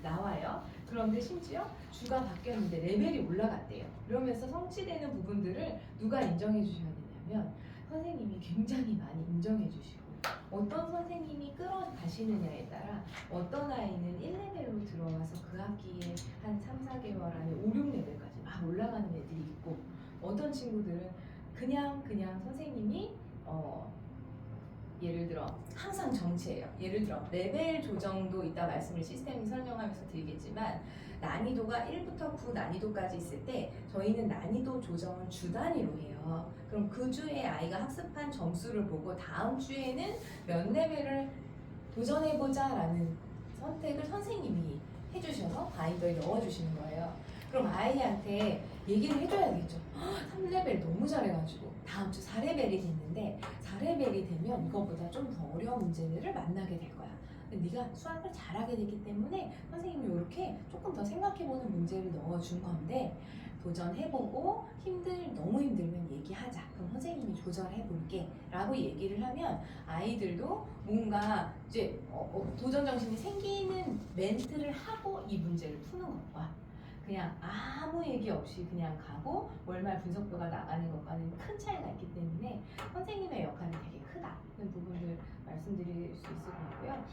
나와요. 그런데 심지어 주가 바뀌었는데 레벨이 올라갔대요. 그러면서 성취되는 부분들을 누가 인정해 주셔야 되냐면 선생님이 굉장히 많이 인정해 주시고, 어떤 선생님이 끌어가시느냐에 따라 어떤 아이는 1레벨로 들어와서 그 학기에 한 3, 4개월 안에 5, 6레벨까지 막 올라가는 애들이 있고, 어떤 친구들은 그냥 선생님이 예를 들어 항상 정체예요. 예를 들어 레벨 조정도 이따 말씀을 시스템이 설명하면서 드리겠지만 난이도가 1부터 9 난이도까지 있을 때 저희는 난이도 조정을 주 단위로 해요. 그럼 그 주에 아이가 학습한 점수를 보고 다음 주에는 몇 레벨을 도전해보자 라는 선택을 선생님이 해주셔서 바인더에 넣어주시는 거예요. 그럼 아이한테 얘기를 해줘야 되겠죠. 3레벨 너무 잘해가지고 다음 주 4레벨이 됐는데 4레벨이 되면 이거보다 좀 더 어려운 문제들을 만나게 될 거야. 근데 네가 수학을 잘하게 됐기 때문에 선생님이 이렇게 조금 더 생각해보는 문제를 넣어준 건데 도전해보고 너무 힘들면 얘기하자. 그럼 선생님이 조절해볼게 라고 얘기를 하면 아이들도 뭔가 이제 도전 정신이 생기는 멘트를 하고 이 문제를 푸는 것과 그냥 아무 얘기 없이 그냥 가고 월말 분석표가 나가는 것과는 큰 차이가 있기 때문에 선생님의 역할이 되게 크다는 부분을 말씀드릴 수 있을 것 같고요.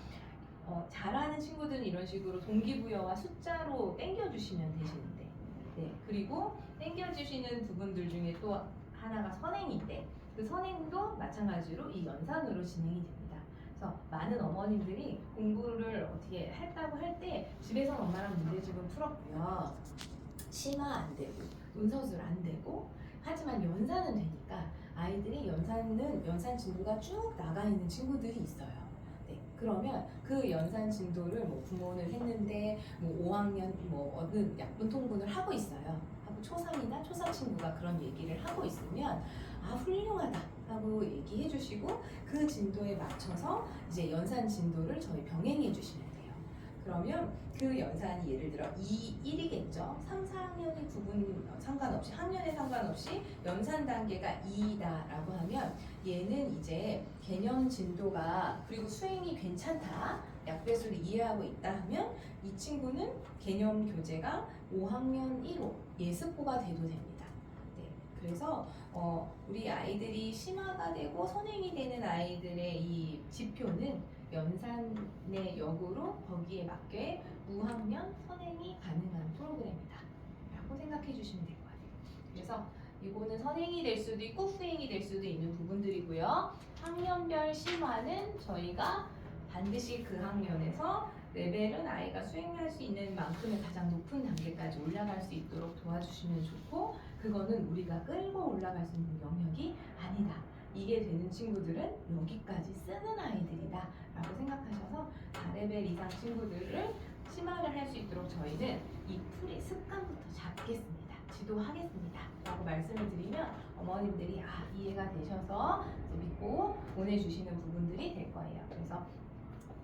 잘하는 친구들은 이런 식으로 동기부여와 숫자로 땡겨주시면 되시는데, 그리고 땡겨주시는 부분들 중에 또 하나가 선행인데 그 선행도 마찬가지로 이 연산으로 진행이 됩니다. 그래서 많은 어머님들이 공부를 어떻게 했다고 할 때 집에서 엄마랑 문제집은 풀었고요. 심화 안 되고 논서술 안 되고 하지만 연산은 되니까 아이들이 연산 진도가 쭉 나가 있는 친구들이 있어요. 네, 그러면 그 연산 진도를 뭐 부모는 했는데 뭐 5학년 뭐 어느 약분 통분을 하고 있어요. 하고 초3이나 초3 친구가 그런 얘기를 하고 있으면 아 훌륭하다라고 얘기해 주시고 그 진도에 맞춰서 이제 연산 진도를 저희 병행해 주시면 돼요. 그러면 그 연산이 예를 들어 1이겠죠. 3, 4학년의 구분 상관없이 학년에 상관없이 연산 단계가 2다라고 하면 얘는 이제 개념 진도가 그리고 수행이 괜찮다. 약배수를 이해하고 있다 하면 이 친구는 개념 교재가 5학년 1호 예습고가 돼도 됩니다. 네, 그래서 우리 아이들이 심화가 되고 선행이 되는 아이들의 이 지표는 연산의 역으로 거기에 맞게 무학년 선행이 가능한 프로그램이다 라고 생각해 주시면 될 것 같아요. 그래서 이거는 선행이 될 수도 있고 수행이 될 수도 있는 부분들이고요. 학년별 심화는 저희가 반드시 그 학년에서 레벨은 아이가 수행할 수 있는 만큼의 가장 높은 단계까지 올라갈 수 있도록 도와주시면 좋고 그거는 우리가 끌고 올라갈 수 있는 영역이 아니다. 이게 되는 친구들은 여기까지 쓰는 아이들이다 라고 생각하셔서 4레벨 이상 친구들을 심화를 할 수 있도록 저희는 이 풀이 습관부터 잡겠습니다. 지도하겠습니다 라고 말씀을 드리면 어머님들이 이해가 되셔서 믿고 보내주시는 부분들이 될 거예요. 그래서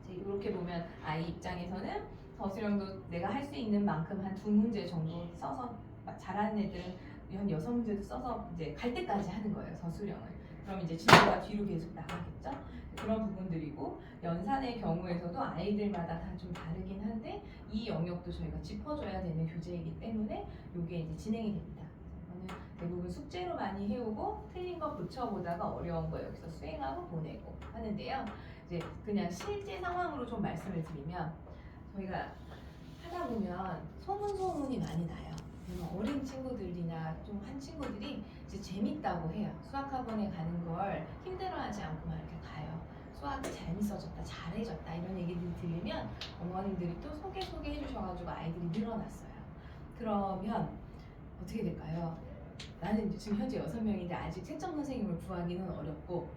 이렇게 보면 아이 입장에서는 서술형도 내가 할 수 있는 만큼 한 2문제 정도 써서 잘하는 애들은 한 6문제도 써서 이제 갈 때까지 하는 거예요. 서술형을. 그럼 이제 진도가 뒤로 계속 나가겠죠? 그런 부분들이고 연산의 경우에서도 아이들마다 다 좀 다르긴 한데 이 영역도 저희가 짚어줘야 되는 교재이기 때문에 이게 이제 진행이 됩니다. 이거는 대부분 숙제로 많이 해오고 틀린 거 고쳐보다가 어려운 거 여기서 수행하고 보내고 하는데요. 이제 그냥 실제 상황으로 좀 말씀을 드리면 저희가 하다 보면 소문이 많이 나요. 어린 친구들이나 좀 한 친구들이 이제 재밌다고 해요. 수학학원에 가는 걸 힘들어하지 않고 막 이렇게 가요. 수학이 재밌어졌다, 잘해졌다 이런 얘기들 들리면 어머님들이 또 소개해 주셔가지고 아이들이 늘어났어요. 그러면 어떻게 될까요? 나는 지금 현재 6명인데 아직 채점 선생님을 구하기는 어렵고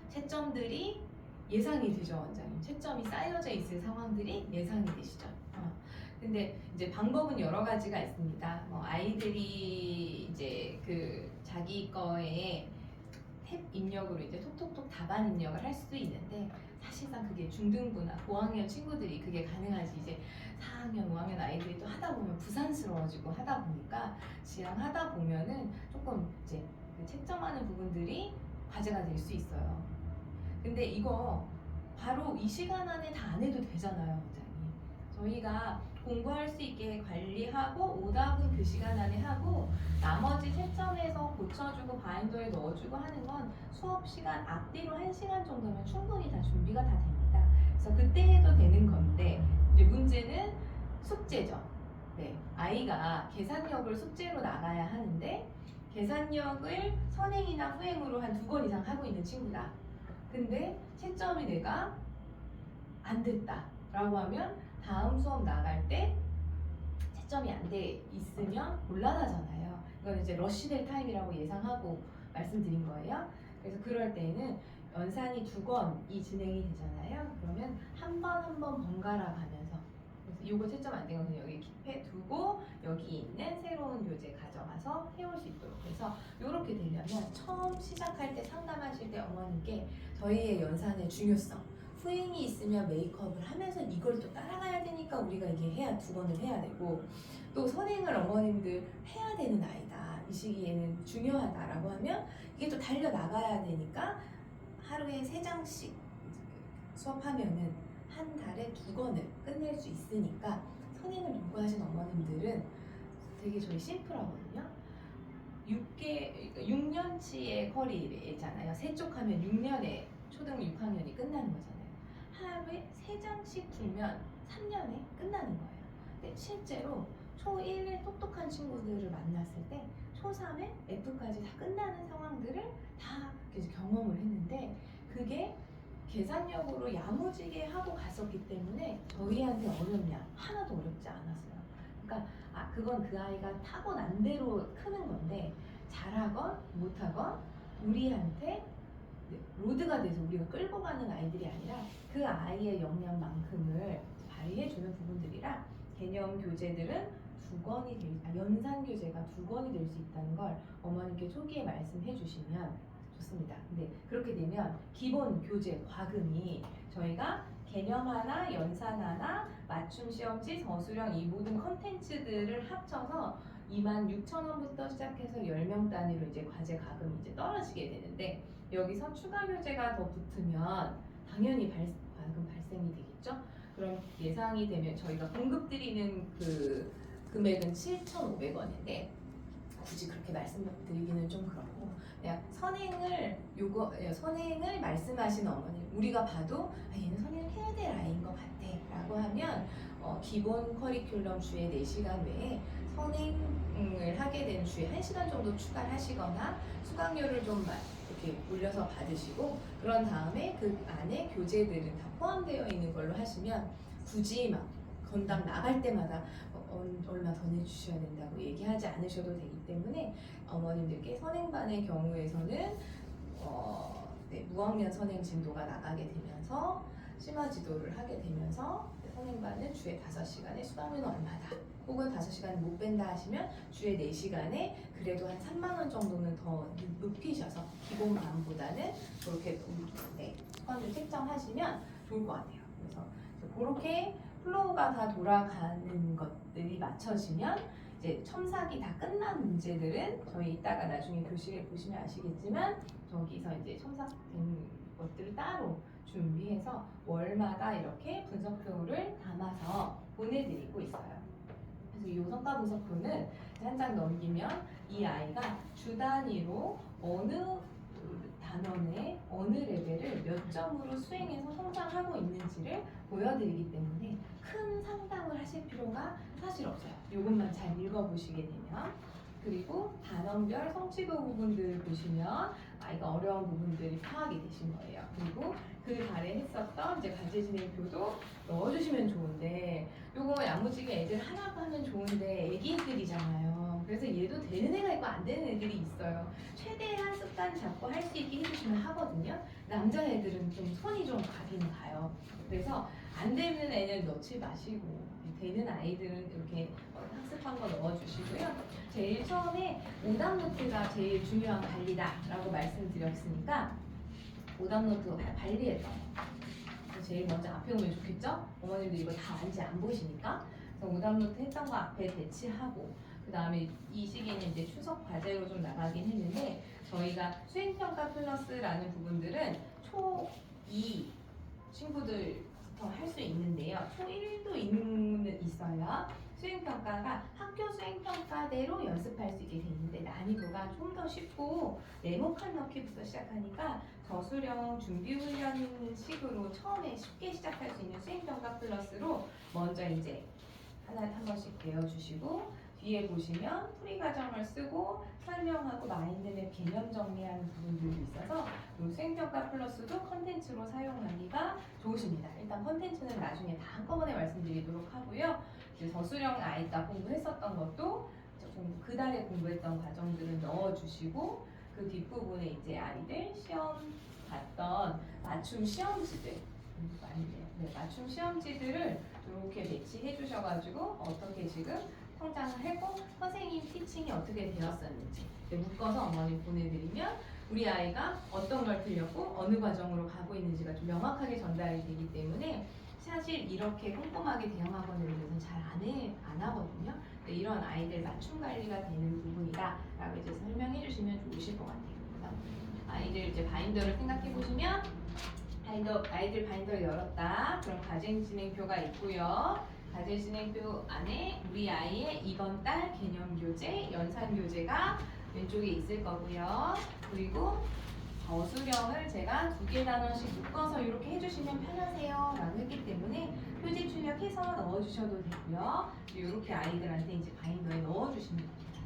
채점들이 예상이 되죠, 원장님. 채점이 쌓여져 있을 상황들이 예상이 되시죠. 근데 이제 방법은 여러 가지가 있습니다. 아이들이 이제 그 자기 거에 탭 입력으로 이제 톡톡톡 답안 입력을 할 수도 있는데 사실상 그게 중등부나 고학년 친구들이 그게 가능하지 이제 4학년, 5학년 아이들이 또 하다 보면 부산스러워지고 하다 보니까 지향하다 보면은 조금 이제 그 채점하는 부분들이 과제가 될 수 있어요. 근데 이거 바로 이 시간 안에 다 안 해도 되잖아요, 원장님. 저희가 공부할 수 있게 관리하고 오답은 그 시간 안에 하고 나머지 채점해서 고쳐주고 바인더에 넣어주고 하는 건 수업 시간 앞뒤로 1시간 정도면 충분히 다 준비가 다 됩니다. 그래서 그때 해도 되는 건데 이제 문제는 숙제죠. 네, 아이가 계산력을 숙제로 나가야 하는데 계산력을 선행이나 후행으로 한 2번 이상 하고 있는 친구다. 근데 채점이 내가 안 됐다 라고 하면 다음 수업 나갈 때 채점이 안 돼 있으면 곤란하잖아요. 이건 이제 러시될 타임이라고 예상하고 말씀드린 거예요. 그래서 그럴 때는 연산이 2건이 진행이 되잖아요. 그러면 한 번 한 번 번갈아 가면서 그래서 이거 채점 안 된 건 그냥 여기 킵해 두고 여기 있는 새로운 교재 가져가서 해올 수 있도록 해서 이렇게 되려면 처음 시작할 때 상담하실 때 어머님께 저희의 연산의 중요성 후행이 있으면 메이크업을 하면서 이걸 또 따라가야 되니까 우리가 이게 해야 2번을 해야 되고 또 선행을 어머님들 해야 되는 아이다. 이 시기에는 중요하다라고 하면 이게 또 달려나가야 되니까 하루에 3장씩 수업하면은 한 달에 2권을 끝낼 수 있으니까 선행을 요구하신 어머님들은 되게 저희 심플하거든요. 6년치의 커리잖아요. 3쪽 하면 6년에 초등 6학년이 끝나는 거잖아요. 하루에 3장씩 풀면 3년에 끝나는 거예요. 근데 실제로 초1의 똑똑한 친구들을 만났을 때 초3에 F까지 다 끝나는 상황들을 다 이렇게 경험을 했는데 그게 계산력으로 야무지게 하고 갔었기 때문에 저희한테 어렵냐? 하나도 어렵지 않았어요. 그러니까 그건 그 아이가 타고난 대로 크는 건데 잘하건 못하건 우리한테 로드가 돼서 우리가 끌고 가는 아이들이 아니라 그 아이의 역량만큼을 발휘해주는 부분들이라 개념 교재들은 연산 교재가 2권이 될 수 있다는 걸 어머님께 초기에 말씀해 주시면 좋습니다. 근데 그렇게 되면 기본 교재 과금이 저희가 개념 하나, 연산 하나, 맞춤 시험지, 저수령 이 모든 컨텐츠들을 합쳐서 26,000원부터 시작해서 10명 단위로 이제 과제 가금이 이제 떨어지게 되는데 여기서 추가 교재가 더 붙으면 당연히 과금 발생이 되겠죠. 그럼 예상이 되면 저희가 공급드리는 그 금액은 7,500원인데 굳이 그렇게 말씀드리기는 좀 그렇고 그냥 선행을 말씀하시는 어머니 우리가 봐도 얘는 선행을 해야 될 아이인 것 같아 라고 하면 기본 커리큘럼 주에 4시간 외에 선행을 하게 된 주에 1시간 정도 추가를 하시거나 수강료를 좀 이렇게 올려서 받으시고 그런 다음에 그 안에 교재들은 다 포함되어 있는 걸로 하시면 굳이 막 건당 나갈 때마다 얼마 더 내주셔야 된다고 얘기하지 않으셔도 되기 때문에 어머님들께 선행반의 경우에서는 무학년 선행 진도가 나가게 되면서 심화 지도를 하게 되면서 선행반은 주에 5시간에 수강료는 얼마다 혹은 5시간 못 뺀다 하시면 주에 4시간에 그래도 한 3만 원 정도는 더 높이셔서 기본반보다는 그렇게 수강료 책정하시면 좋을 것 같아요. 그래서 그렇게 플로우가 다 돌아가는 것들이 맞춰지면 이제 첨삭이 다 끝난 문제들은 저희 이따가 나중에 교실에 보시면 아시겠지만 저기서 이제 첨삭된 것들을 따로 준비해서 월마다 이렇게 분석표를 담아서 보내드리고 있어요. 그래서 이 성과 분석표는 한 장 넘기면 이 아이가 주 단위로 어느 단원의 어느 레벨을 몇 점으로 수행해서 성장하고 있는지를 보여드리기 때문에 큰 상담을 하실 필요가 사실 없어요. 이것만 잘 읽어보시게 되면 그리고 단원별 성취도 부분들 보시면 아이가 어려운 부분들이 파악이 되신 거예요. 그리고 그 달에 했었던 이제 과제 진행표도 넣어주시면 좋은데 요거 야무지게 애들 하라고 하면 좋은데 애기들이잖아요. 그래서 얘도 되는 애가 있고 안 되는 애들이 있어요. 최대한 습관 잡고 할 수 있게 해주시면 하거든요. 남자애들은 좀 손이 좀 가긴 가요. 그래서 안 되는 애는 넣지 마시고 되는 아이들은 이렇게 학습한 거 넣어주시고요. 제일 처음에 오답노트가 제일 중요한 관리다라고 말씀드렸으니까 오답노트 관리했던 거 제일 먼저 앞에 오면 좋겠죠? 어머님들 이거 다 완전 안 보시니까 그래서 오답노트 했던 거 앞에 배치하고 그 다음에 이 시기는 이제 추석 과제로 좀 나가긴 했는데 저희가 수행평가 플러스라는 부분들은 초2 친구들부터 할 수 있는데요. 초1도 있어요. 수행평가가 학교 수행평가대로 연습할 수 있게 돼 있는데 난이도가 좀 더 쉽고 네모칸 넣기부터 시작하니까 저수령 준비훈련식으로 처음에 쉽게 시작할 수 있는 수행평가 플러스로 먼저 이제 한 번씩 배워주시고 뒤에 보시면 풀이 과정을 쓰고 설명하고 마인드맵 개념 정리하는 부분들도 있어서 이 수행평가 플러스도 컨텐츠로 사용하기가 좋으십니다. 일단 컨텐츠는 나중에 다 한꺼번에 말씀드리도록 하고요. 이제 저수령 아이가 공부했었던 것도 그 달에 공부했던 과정들을 넣어주시고 그 뒷부분에 이제 아이들 시험 봤던 맞춤 시험지들 맞춤 시험지들을 이렇게 배치해 주셔가지고 어떻게 지금 성장을 했고 선생님 티칭이 어떻게 되었었는지 묶어서 어머니 보내드리면 우리 아이가 어떤 걸 틀렸고 어느 과정으로 가고 있는지가 좀 명확하게 전달이 되기 때문에 사실 이렇게 꼼꼼하게 대형학원에 대해서는 잘 안 하거든요. 이런 아이들 맞춤 관리가 되는 부분이다 라고 이제 설명해 주시면 좋으실 것 같아요. 그래서 아이들 이제 바인더를 생각해 보시면 아이들 바인더를 열었다. 그럼 과제 진행표가 있고요. 과제 진행표 안에 우리 아이의 이번 달 개념 교재, 연산 교재가 왼쪽에 있을 거고요. 그리고 저수령을 제가 2개 단원씩 묶어서 이렇게 해주시면 편하세요 라고 했기 때문에 표지 출력해서 넣어주셔도 되고요. 이렇게 아이들한테 이제 바인더에 넣어주시면 됩니다.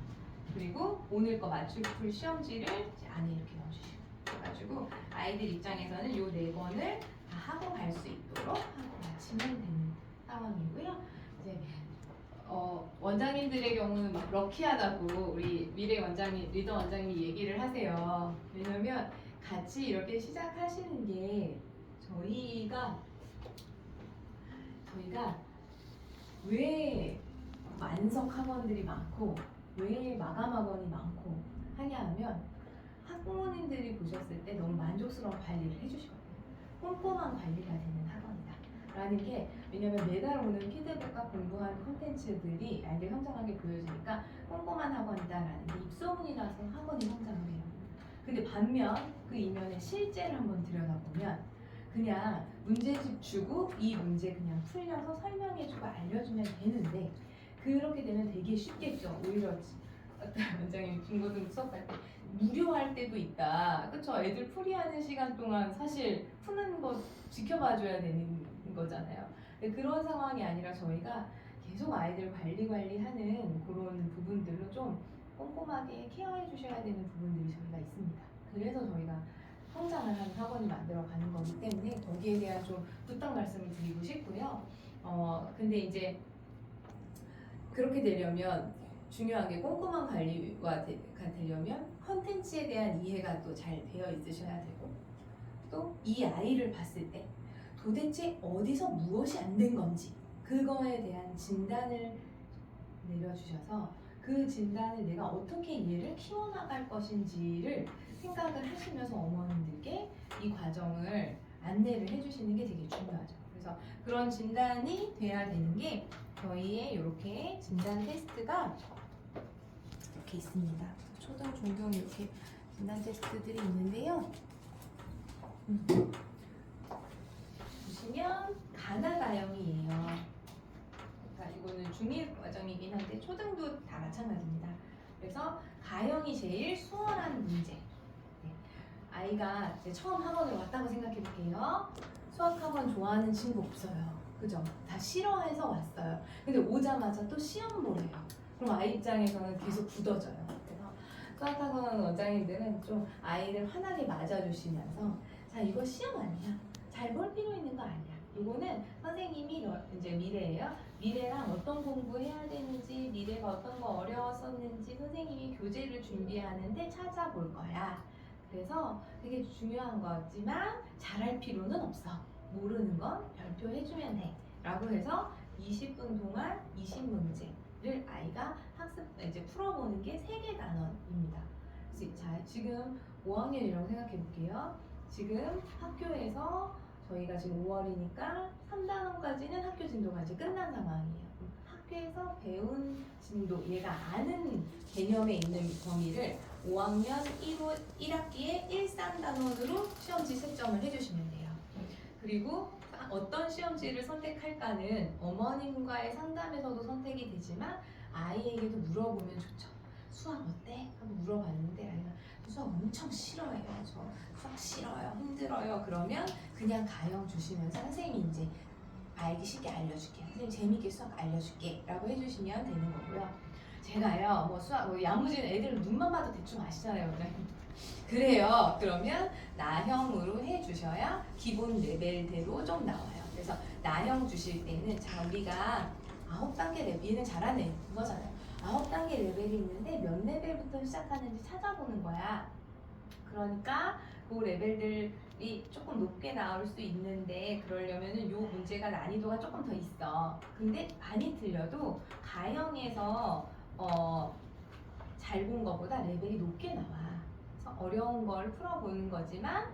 그리고 오늘 거 맞춤풀 시험지를 이제 안에 이렇게 넣어주시고 그래가지고 아이들 입장에서는 요 4권을 다 하고 갈 수 있도록 하고 마치면 되는 상황이고요. 이제 원장님들의 경우는 막 럭키하다고 우리 미래 원장님, 리더 원장님이 얘기를 하세요. 왜냐면 같이 이렇게 시작하시는 게 저희가 왜 만석 학원들이 많고 왜 마감 학원이 많고 하냐 하면 학부모님들이 보셨을 때 너무 만족스러운 관리를 해주시거든요. 꼼꼼한 관리가 되는 학원이다 라는 게, 왜냐면 매달 오는 피드백과 공부한 콘텐츠들이 아이들 성장하게 보여지니까 꼼꼼한 학원이다 라는 게 입소문이 나서 학원이 성장을 해요. 근데 반면 그 이면에 실제를 한번 들여다보면 그냥 문제집 주고 이 문제 그냥 풀려서 설명해주고 알려주면 되는데, 그렇게 되면 되게 쉽겠죠. 오히려 원장님 중고등 수업할 때 무료할 때도 있다. 그쵸? 애들 풀이하는 시간 동안 사실 푸는 거 지켜봐줘야 되는 거잖아요. 근데 그런 상황이 아니라 저희가 계속 아이들 관리하는 그런 부분들로 좀 꼼꼼하게 케어해 주셔야 되는 부분들이 저희가 있습니다. 그래서 저희가 성장을 하는 학원을 만들어 가는 거기 때문에 거기에 대한 좀 부탁 말씀을 드리고 싶고요. 근데 이제 그렇게 되려면 중요한 게 꼼꼼한 관리가 되려면 컨텐츠에 대한 이해가 또 잘 되어 있으셔야 되고, 또 이 아이를 봤을 때 도대체 어디서 무엇이 안 된 건지 그거에 대한 진단을 내려주셔서 그 진단을 내가 어떻게 얘를 키워나갈 것인지를 생각을 하시면서 어머님들께 이 과정을 안내를 해주시는 게 되게 중요하죠. 그래서 그런 진단이 돼야 되는 게 저희의 이렇게 진단 테스트가 이렇게 있습니다. 초등, 중등 이렇게 진단 테스트들이 있는데요. 보시면 가나 가형이에요. 그러니까 이거는 중1 과정이긴 한데 초등도 다 마찬가지입니다. 그래서 가형이 제일 수월한 문제. 네. 아이가 이제 처음 학원을 왔다고 생각해 볼게요. 수학학원 좋아하는 친구 없어요. 그죠? 다 싫어해서 왔어요. 근데 오자마자 또 시험 보래요. 그럼 아이 입장에서는 계속 굳어져요. 그래서 수학학원 원장님들은 좀 아이를 환하게 맞아주시면서, 자, 이거 시험 아니야. 잘 볼 필요 있는 거 아니야. 이거는 선생님이 이제 미래예요. 미래랑 어떤 공부해야 되는지, 미래가 어떤 거 어려웠었는지 선생님이 교재를 준비하는데 찾아볼 거야. 그래서 되게 중요한 거지만 잘할 필요는 없어. 모르는 건 별표해주면 돼. 라고 해서 20분 동안 20문제를 아이가 이제 풀어보는 게 3개 단원입니다. 자, 지금 5학년이라고 생각해 볼게요. 지금 학교에서 저희가 지금 5월이니까 3단원까지는 학교 진도가 이제 끝난 상황이에요. 학교에서 배운 진도, 얘가 아는 개념에 있는 범위를 5학년 1학기에 1~3단원으로 시험지 채점을 해주시면 돼요. 그리고 어떤 시험지를 선택할까는 어머님과의 상담에서도 선택이 되지만 아이에게도 물어보면 좋죠. 수학 어때? 하고 물어봤는데 아이가 수학 엄청 싫어해요. 저 수학 싫어요. 힘들어요. 그러면 그냥 가형 주시면서 선생님이 이제 알기 쉽게 알려줄게. 선생님 재밌게 수학 알려줄게. 라고 해주시면 되는 거고요. 제가요, 뭐 수학, 야무진 애들 눈만 봐도 대충 아시잖아요. 그래요. 그러면 나형으로 해주셔야 기본 레벨대로 좀 나와요. 그래서 나형 주실 때는, 자, 우리가 9단계 레벨, 얘는 잘하네. 그거잖아요. 9단계 레벨이 있는데 몇 레벨부터 시작하는지 찾아보는 거야. 그러니까 그 레벨들이 조금 높게 나올 수 있는데, 그러려면은 요 문제가 난이도가 조금 더 있어. 근데 많이 틀려도 가형에서 잘 본 거보다 레벨이 높게 나와. 그래서 어려운 걸 풀어보는 거지만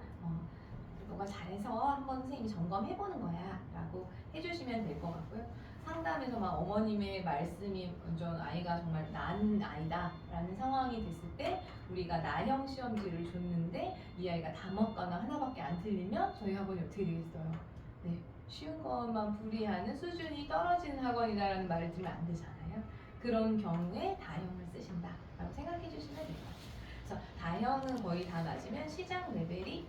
너가 잘해서 한번 선생님이 점검해보는 거야 라고 해주시면 될 것 같고요. 상담에서 막 어머님의 말씀이 완전 아이가 정말 난 아이다 라는 상황이 됐을 때 우리가 나형 시험지를 줬는데 이 아이가 다 먹거나 하나밖에 안 틀리면 저희 학원이 어떻게 되겠어요? 네, 쉬운 것만 풀이하는 수준이 떨어지는 학원이다라는 말을 들으면 안 되잖아요. 그런 경우에 다형을 쓰신다 라고 생각해 주시면 될 것 같아요. 그래서 다형은 거의 다 맞으면 시작 레벨이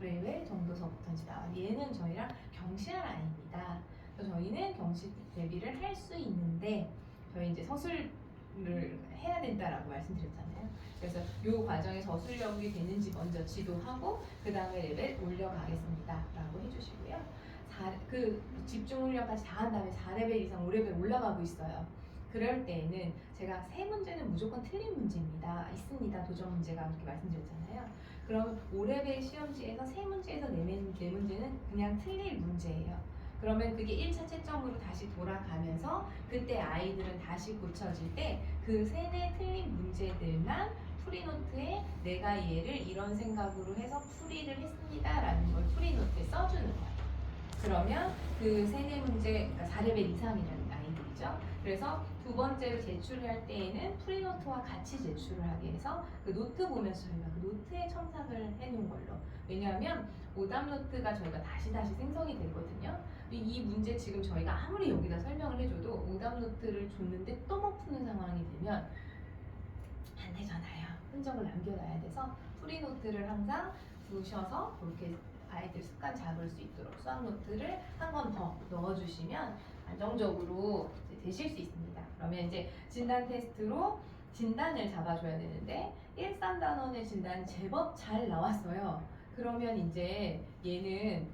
6레벨 정도서부터 이제 나와요. 얘는 저희랑 경시할 아이입니다. 그래서 저희는 경시 대비를 할 수 있는데, 저희 이제 서술 해야 된다라고 말씀드렸잖아요. 그래서 이 과정에 저술력이 되는지 먼저 지도하고 그 다음에 레벨 올려가겠습니다라고 해주시고요. 그 집중훈련까지 다 한 다음에 4레벨 이상 5레벨 올라가고 있어요. 그럴 때에는 제가 세 문제는 무조건 틀린 문제입니다. 있습니다. 도전 문제가 그렇게 말씀드렸잖아요. 그럼 5레벨 시험지에서 세 문제에서 네 문제는 그냥 틀릴 문제예요. 그러면 그게 1차 채점으로 다시 돌아가면서 그때 아이들은 다시 고쳐질 때 그 세네 틀린 문제들만 풀이노트에 내가 얘를 이런 생각으로 해서 풀이를 했습니다라는 걸 풀이노트에 써주는 거예요. 그러면 그 세네 문제, 그러니까 4레벨 이상이라는 아이들이죠. 그래서 두 번째로 제출을 할 때에는 프리노트와 같이 제출을 하게 해서 그 노트 보면서 저희가 그 노트에 첨삭을 해놓은 걸로. 왜냐하면 오답 노트가 저희가 다시 생성이 되거든요. 이 문제 지금 저희가 아무리 여기다 설명을 해줘도 오답 노트를 줬는데 또 못 푸는 상황이 되면 안 되잖아요. 흔적을 남겨놔야 돼서 프리노트를 항상 두셔서 그렇게 아이들 습관 잡을 수 있도록 수학 노트를 한 번 더 넣어주시면 안정적으로 되실 수 있습니다. 그러면 이제 진단 테스트로 진단을 잡아줘야 되는데 1, 3단원의 진단이 제법 잘 나왔어요. 그러면 이제 얘는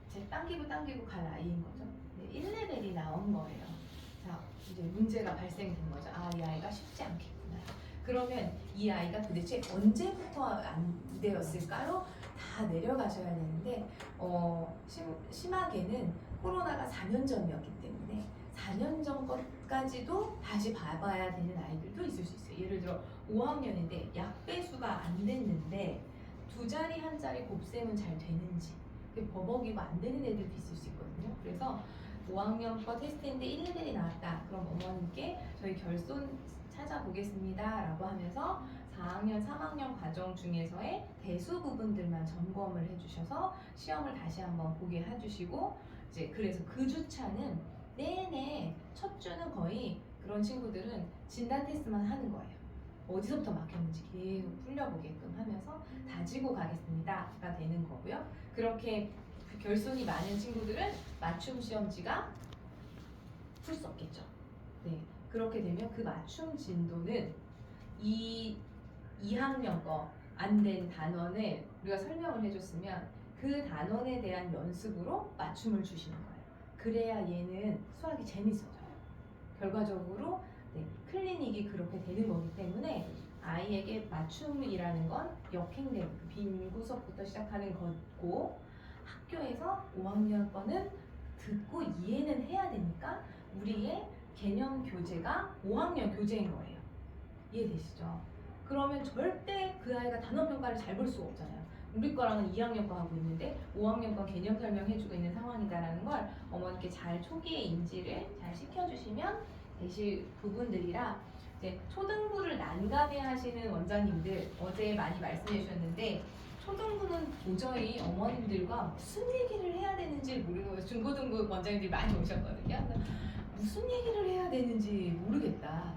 제 당기고 갈 아이인 거죠. 1레벨이 나온 거예요. 자, 이제 문제가 발생된 거죠. 아, 이 아이가 쉽지 않겠구나. 그러면 이 아이가 도대체 언제부터 안 되었을까요? 다 내려가셔야 되는데 심하게는 코로나가 4년 전이었기 때문에 4년 전 것까지도 다시 봐봐야 되는 아이들도 있을 수 있어요. 예를 들어 5학년인데 약배수가 안 됐는데 두 자리 한 자리 곱셈은 잘 되는지 버벅이고 안 되는 애들도 있을 수 있거든요. 그래서 5학년 거 테스트인데 1레벨이 나왔다. 그럼 어머님께 저희 결손 찾아보겠습니다 라고 하면서 4학년, 3학년 과정 중에서의 대수 부분들만 점검을 해주셔서 시험을 다시 한번 보게 해주시고 이제 그래서 그 주차는 내내 첫 주는 거의 그런 친구들은 진단 테스트만 하는 거예요. 어디서부터 막혔는지 계속 풀려보게끔 하면서 다지고 가겠습니다가 되는 거고요. 그렇게 결손이 많은 친구들은 맞춤 시험지가 풀 수 없겠죠. 네, 그렇게 되면 그 맞춤 진도는 2학년 거 안 된 단원을 우리가 설명을 해줬으면 그 단원에 대한 연습으로 맞춤을 주시는 거예요. 그래야 얘는 수학이 재밌어져요. 결과적으로 클리닉이 그렇게 되는 거기 때문에 아이에게 맞춤이라는 건 역행된 빈 구석부터 시작하는 거고 학교에서 5학년 거는 듣고 이해는 해야 되니까 우리의 개념 교재가 5학년 교재인 거예요. 이해되시죠? 그러면 절대 그 아이가 단원 평가를 잘 볼 수가 없잖아요. 우리 거랑은 2학년 거 하고 있는데 5학년 거 개념 설명해주고 있는 상황이다라는 걸 어머니께 잘 초기에 인지를 잘 시켜주시면 되실 부분들이라 이제 초등부를 난감해 하시는 원장님들 어제 많이 말씀해 주셨는데 초등부는 도저히 어머님들과 무슨 얘기를 해야 되는지 모르고 중고등부 원장님들이 많이 오셨거든요. 무슨 얘기를 해야 되는지 모르겠다.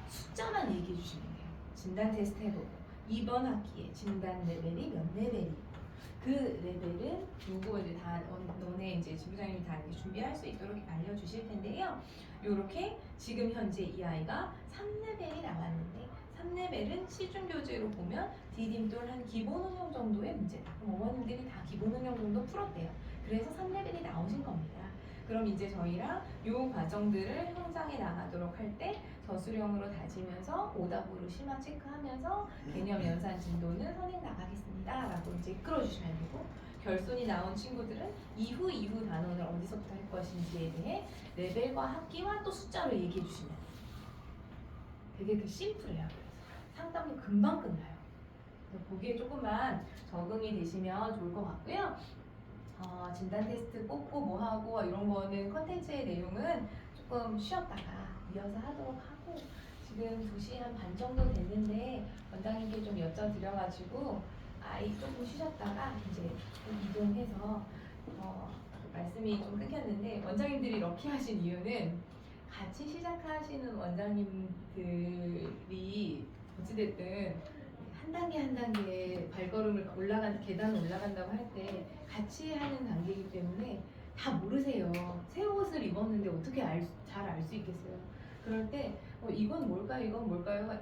숫자만 얘기해 주시면 돼요. 진단 테스트 해보고 이번 학기에 진단 레벨이 몇 레벨이고 그 레벨은 누구에게 다 너네 이제 지부장님이 다 준비할 수 있도록 알려주실 텐데요. 요렇게 지금 현재 이 아이가 3레벨이 나왔는데 3레벨은 시중교재로 보면 디딤돌 한 기본 응용 정도의 문제다. 그럼 어머님들이 다 기본 응용 정도 풀었대요. 그래서 3레벨이 나오신 겁니다. 그럼 이제 저희랑 요 과정들을 현장에 나가도록 할 때 저수령으로 다지면서 오답으로 심화 체크하면서 개념 연산 진도는 선행 나가겠습니다 라고 이제 이끌어주시면 되고 결손이 나온 친구들은 이후 단원을 어디서부터 할 것인지에 대해 레벨과 학기와 또 숫자로 얘기해 주시면 되게 그 심플해요. 상담도 금방 끝나요. 거기에 조금만 적응이 되시면 좋을 것 같고요. 진단 테스트 뽑고 뭐 하고 이런 거는 컨텐츠의 내용은 조금 쉬었다가 이어서 하도록 하고 지금 2시 한 반 정도 됐는데 원장님께 좀 여쭤드려가지고 아이 조금 쉬셨다가 이제 좀 이동해서 말씀이 좀 끊겼는데 원장님들이 럭키하신 이유는 같이 시작하시는 원장님들이 어찌됐든 한 단계 발걸음을 계단을 올라간다고 할 때 같이 하는 단계이기 때문에 다 모르세요. 새 옷을 입었는데 어떻게 잘 알 수 있겠어요. 그럴 때 이건 뭘까요? 이건 뭘까요?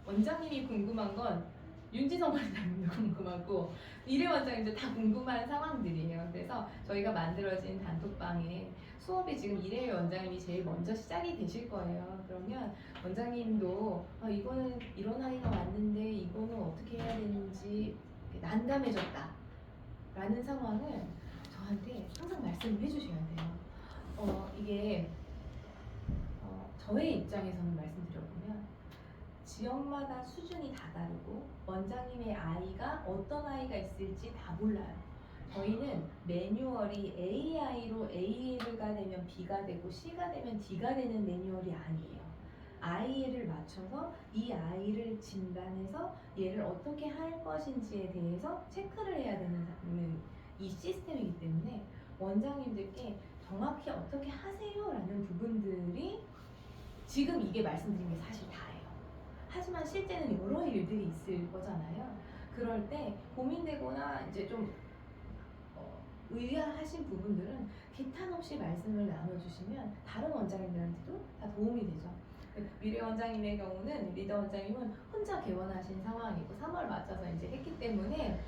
원장님이 궁금한 건 윤지성 원장님도 궁금하고 이래 원장님도 다 궁금한 상황들이에요. 그래서 저희가 만들어진 단톡방에 수업이 지금 이래 원장님이 제일 먼저 시작이 되실 거예요. 그러면 원장님도 이거는 이런 아이가 왔는데 이거는 어떻게 해야 되는지 난감해졌다 라는 상황을 저한테 항상 말씀을 해주셔야 돼요. 이게 저의 입장에서는 말씀드려보면 지역마다 수준이 다 다르고 원장님의 아이가 어떤 아이가 있을지 다 몰라요. 저희는 매뉴얼이 AI로 A가 되면 B가 되고 C가 되면 D가 되는 매뉴얼이 아니에요. 아이를 맞춰서 이 아이를 진단해서 얘를 어떻게 할 것인지에 대해서 체크를 해야 되는 이 시스템이기 때문에 원장님들께 정확히 어떻게 하세요 라는 부분들이 지금 이게 말씀드린 게 사실 다예요. 하지만 실제는 여러 일들이 있을 거잖아요. 그럴 때 고민되거나 이제 좀 의아하신 부분들은 기탄 없이 말씀을 나눠주시면 다른 원장님들한테도 다 도움이 되죠. 미래 원장님의 경우는 리더 원장님은 혼자 개원하신 상황이고 3월 맞춰서 이제 했기 때문에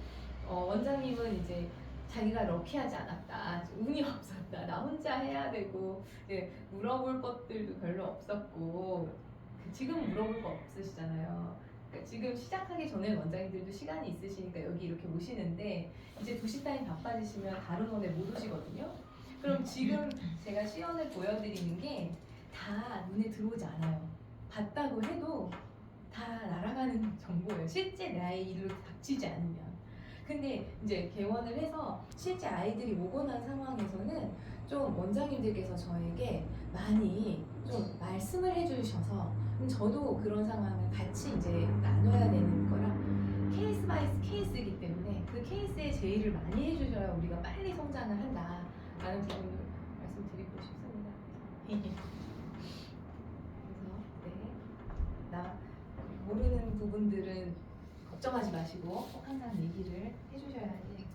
원장님은 이제 자기가 럭키하지 않았다, 운이 없었다, 나 혼자 해야 되고 이제 물어볼 것들도 별로 없었고 지금 물어볼 거 없으시잖아요. 그러니까 지금 시작하기 전에 원장님들도 시간이 있으시니까 여기 이렇게 오시는데 이제 2시 타임 바빠지시면 다른 원에 못 오시거든요. 그럼 지금 제가 시연을 보여드리는 게 다 눈에 들어오지 않아요. 봤다고 해도 다 날아가는 정보예요. 실제 나의 일로 닥치지 않으면. 근데 이제 개원을 해서 실제 아이들이 오고 난 상황에서는 좀 원장님들께서 저에게 많이 좀 말씀을 해주셔서 저도 그런 상황을 같이 이제 나눠야 되는 거라 케이스 바이 케이스이기 때문에 그 케이스에 제의를 많이 해주셔야 우리가 빨리 성장을 한다라는 부분을 말씀드리고 싶습니다. 그래서 나 모르는 부분들은 걱정하지 마시고 꼭 항상 얘기를 해주셔야지